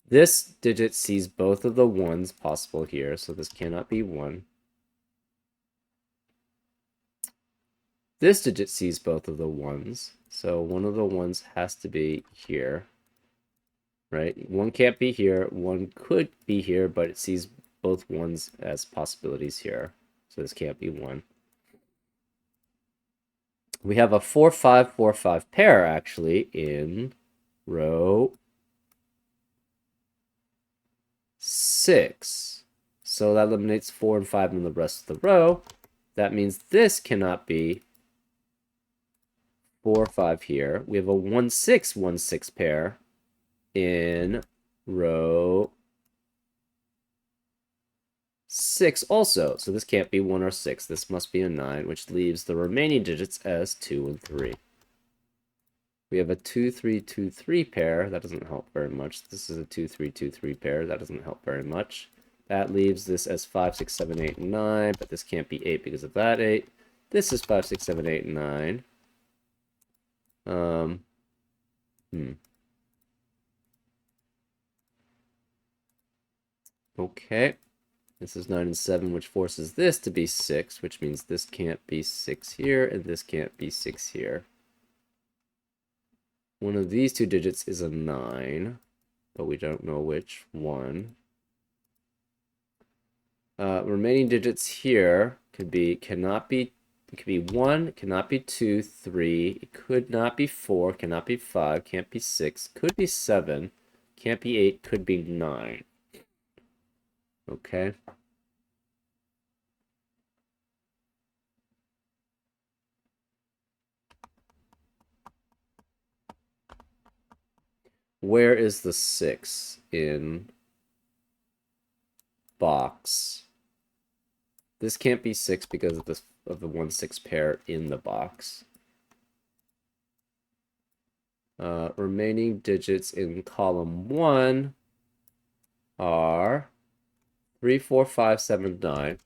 This digit sees both of the 1s possible here, so this cannot be 1. This digit sees both of the 1s, so one of the 1s has to be here. Right? 1 can't be here. 1 could be here, but it sees both 1s as possibilities here. So this can't be 1. We have a 4, 5, 4, 5 pair, actually, in row 6. So that eliminates 4 and 5 in the rest of the row. That means this cannot be 4, 5 here. We have a 1, 6, 1, 6 pair in row 6 also. So this can't be 1 or 6. This must be a 9, which leaves the remaining digits as 2 and 3. We have a 2, 3, 2, 3 pair. That doesn't help very much. This is a 2, 3, 2, 3 pair. That doesn't help very much. That leaves this as 5, 6, 7, 8, 9, but this can't be 8 because of that 8. This is 5, 6, 7, 8, 9. Okay. This is 9 and 7, which forces this to be 6, which means this can't be 6 here, and this can't be 6 here. One of these two digits is a 9, but we don't know which one. Remaining digits here cannot be 1, cannot be 2, 3, it could not be 4, cannot be 5, can't be 6, could be 7, can't be 8, could be 9. Okay. Where is the 6 in box? This can't be 6 because of the 1-6 pair in the box. Remaining digits in column 1 are 3, 4, 5, 7, 9.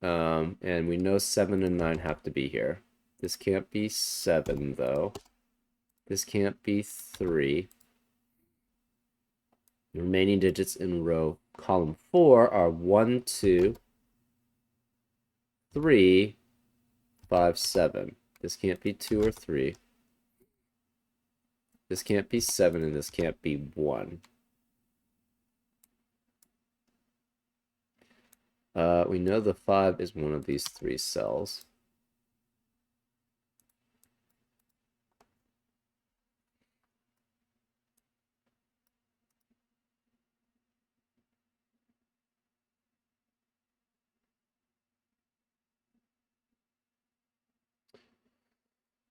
And we know 7 and 9 have to be here. This can't be 7, though. This can't be 3. The remaining digits in column 4 are 1, 2, 3, 5, 7. This can't be 2 or 3. This can't be 7, and this can't be 1. We know the 5 is one of these 3 cells.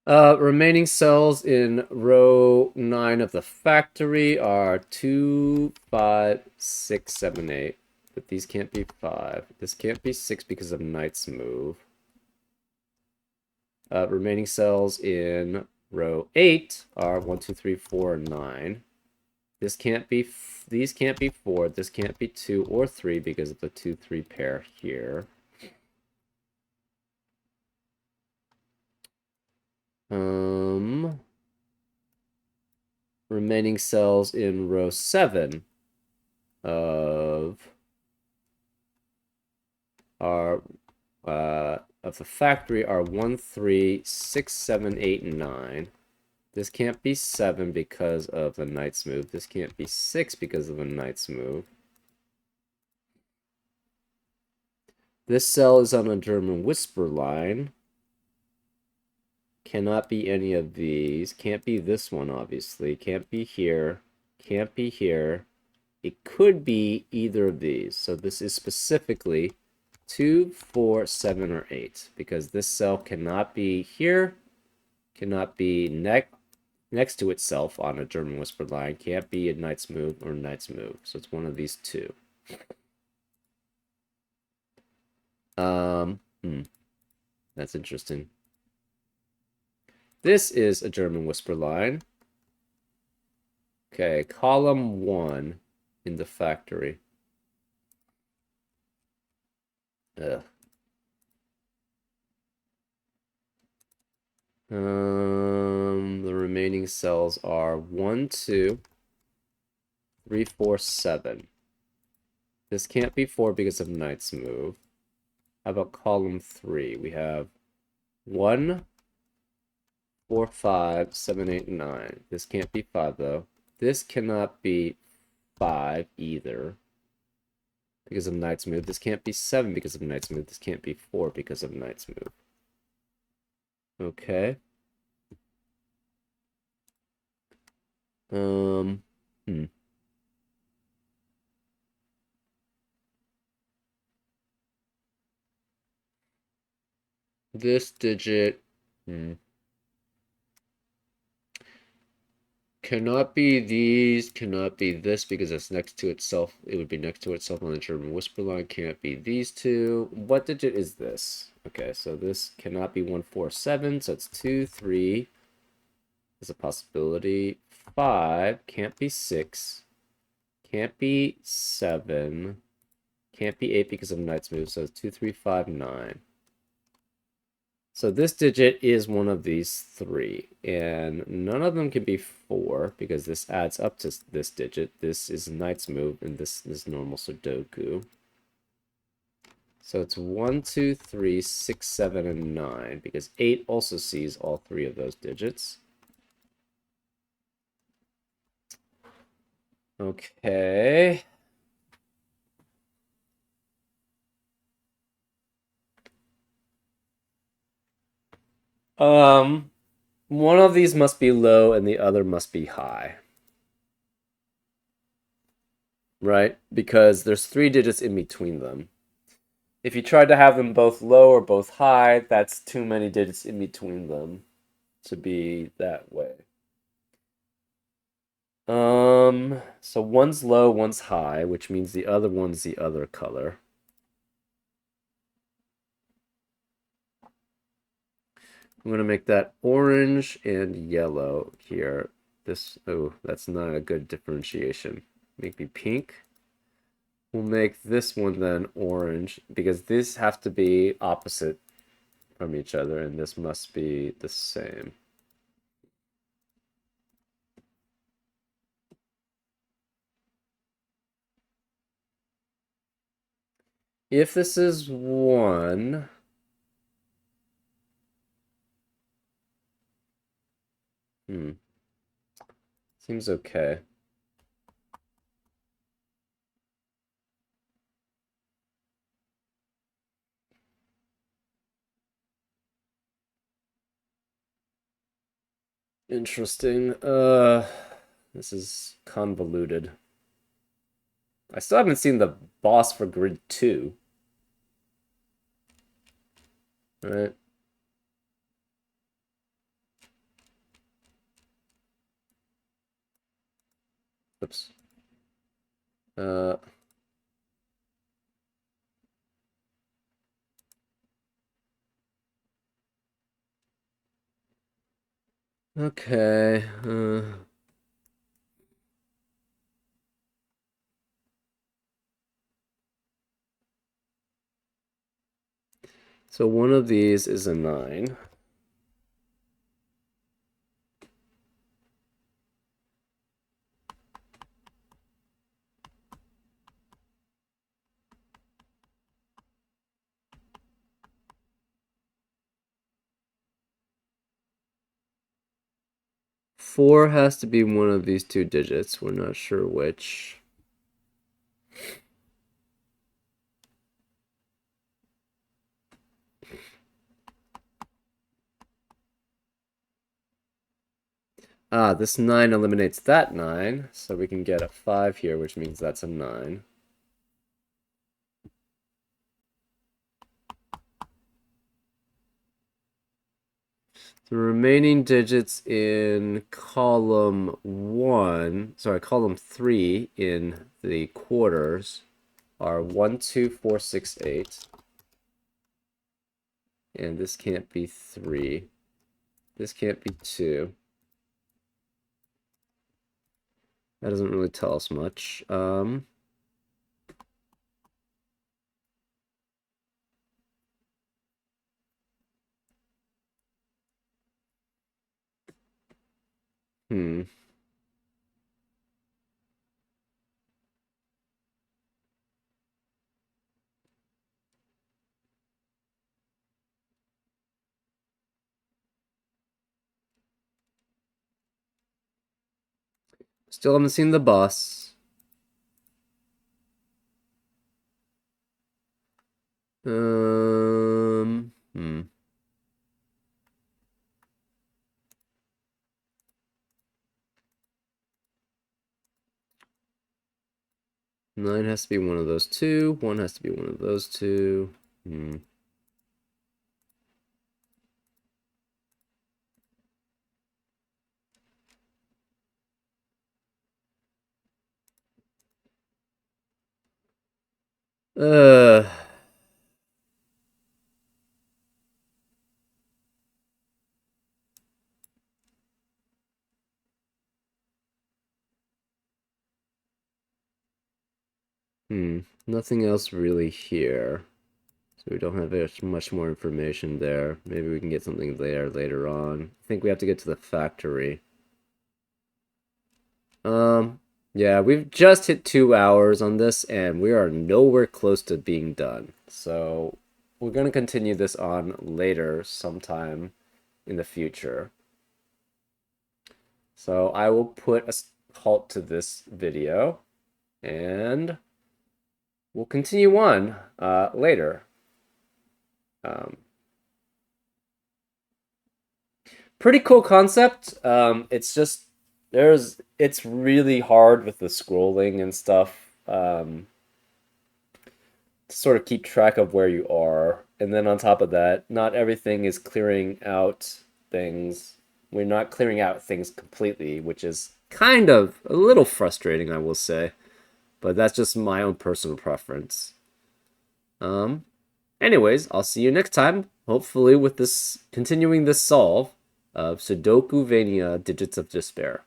Remaining cells in row 9 of the factory are 2, 5, 6, 7, 8. But these can't be 5. This can't be 6 because of knight's move. Remaining cells in row 8 are 1, 2, 3, 4, and 9. This can't be, these can't be 4. This can't be 2 or 3 because of the 2, 3 pair here. Remaining cells in row 7 of the factory are 1, 3, 6, 7, 8, and 9. This can't be 7 because of the knight's move. This can't be 6 because of the knight's move. This cell is on a German whisper line. Cannot be any of these. Can't be this one, obviously. Can't be here. Can't be here. It could be either of these. So this is specifically 2, 4, 7, or 8. Because this cell cannot be here. Cannot be next to itself on a German whisper line. Can't be a knight's move or knight's move. So it's one of these two. That's interesting. This is a German whisper line. Okay, column 1 in the factory. Ugh. The remaining cells are 1, 2, 3, 4, 7. This can't be 4 because of knight's move. How about column 3? We have 1, 4, 5, 7, 8, 9. This can't be 5, though. This cannot be 5 either because of knight's move. This can't be 7 because of knight's move. This can't be 4 because of knight's move. Okay. This digit cannot be these, cannot be this because it's next to itself. It would be next to itself on the German whisper line. Can't be these two. What digit is this? Okay, so this cannot be 1, 4, 7. So it's 2, 3 is a possibility. 5 can't be 6. Can't be 7. Can't be 8 because of knight's move, so it's 2, 3, 5, 9. So this digit is one of these 3, and none of them can be 4 because this adds up to this digit. This is knight's move, and this is normal Sudoku. So it's 1, 2, 3, 6, 7, and 9 because 8 also sees all 3 of those digits. Okay. One of these must be low and the other must be high. Right? Because there's 3 digits in between them. If you tried to have them both low or both high, that's too many digits in between them to be that way. So one's low, one's high, which means the other one's the other color. I'm gonna make that orange and yellow here. Oh, that's not a good differentiation. Maybe pink. We'll make this one then orange because these have to be opposite from each other and this must be the same. If this is 1, seems okay. Interesting. This is convoluted. I still haven't seen the boss for grid 2. Right? Oops. Uh, okay. So one of these is a 9. Four has to be one of these 2 digits. We're not sure which. This 9 eliminates that 9, so we can get a 5 here, which means that's a 9. The remaining digits in column 3 in the quarters are 1, 2, 4, 6, 8. And this can't be 3. This can't be 2. That doesn't really tell us much. Hmm. Still haven't seen the boss. Hmm. 9 has to be one of those 2. 1 has to be one of those 2. Hmm. Uh, Nothing else really here. So we don't have much more information there. Maybe we can get something there later on. I think we have to get to the factory. Yeah, we've just hit 2 hours on this, and we are nowhere close to being done. So we're going to continue this on later sometime in the future. So I will put a halt to this video, and we'll continue on later. Pretty cool concept. It's really hard with the scrolling and stuff to sort of keep track of where you are. And then on top of that, not everything is clearing out things. We're not clearing out things completely, which is kind of a little frustrating, I will say. But that's just my own personal preference. Anyways, I'll see you next time, hopefully with this continuing this solve of Sudokuvania Digits of Despair.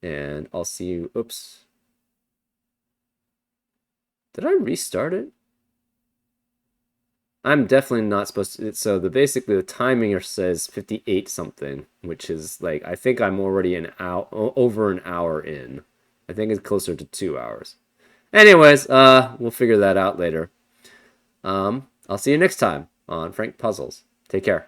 And I'll see you. Oops. Did I restart it? I'm definitely not supposed to. So basically the timing says 58 something, which is like I think I'm already over an hour in. I think it's closer to 2 hours. Anyways, we'll figure that out later. I'll see you next time on Frank Puzzles. Take care.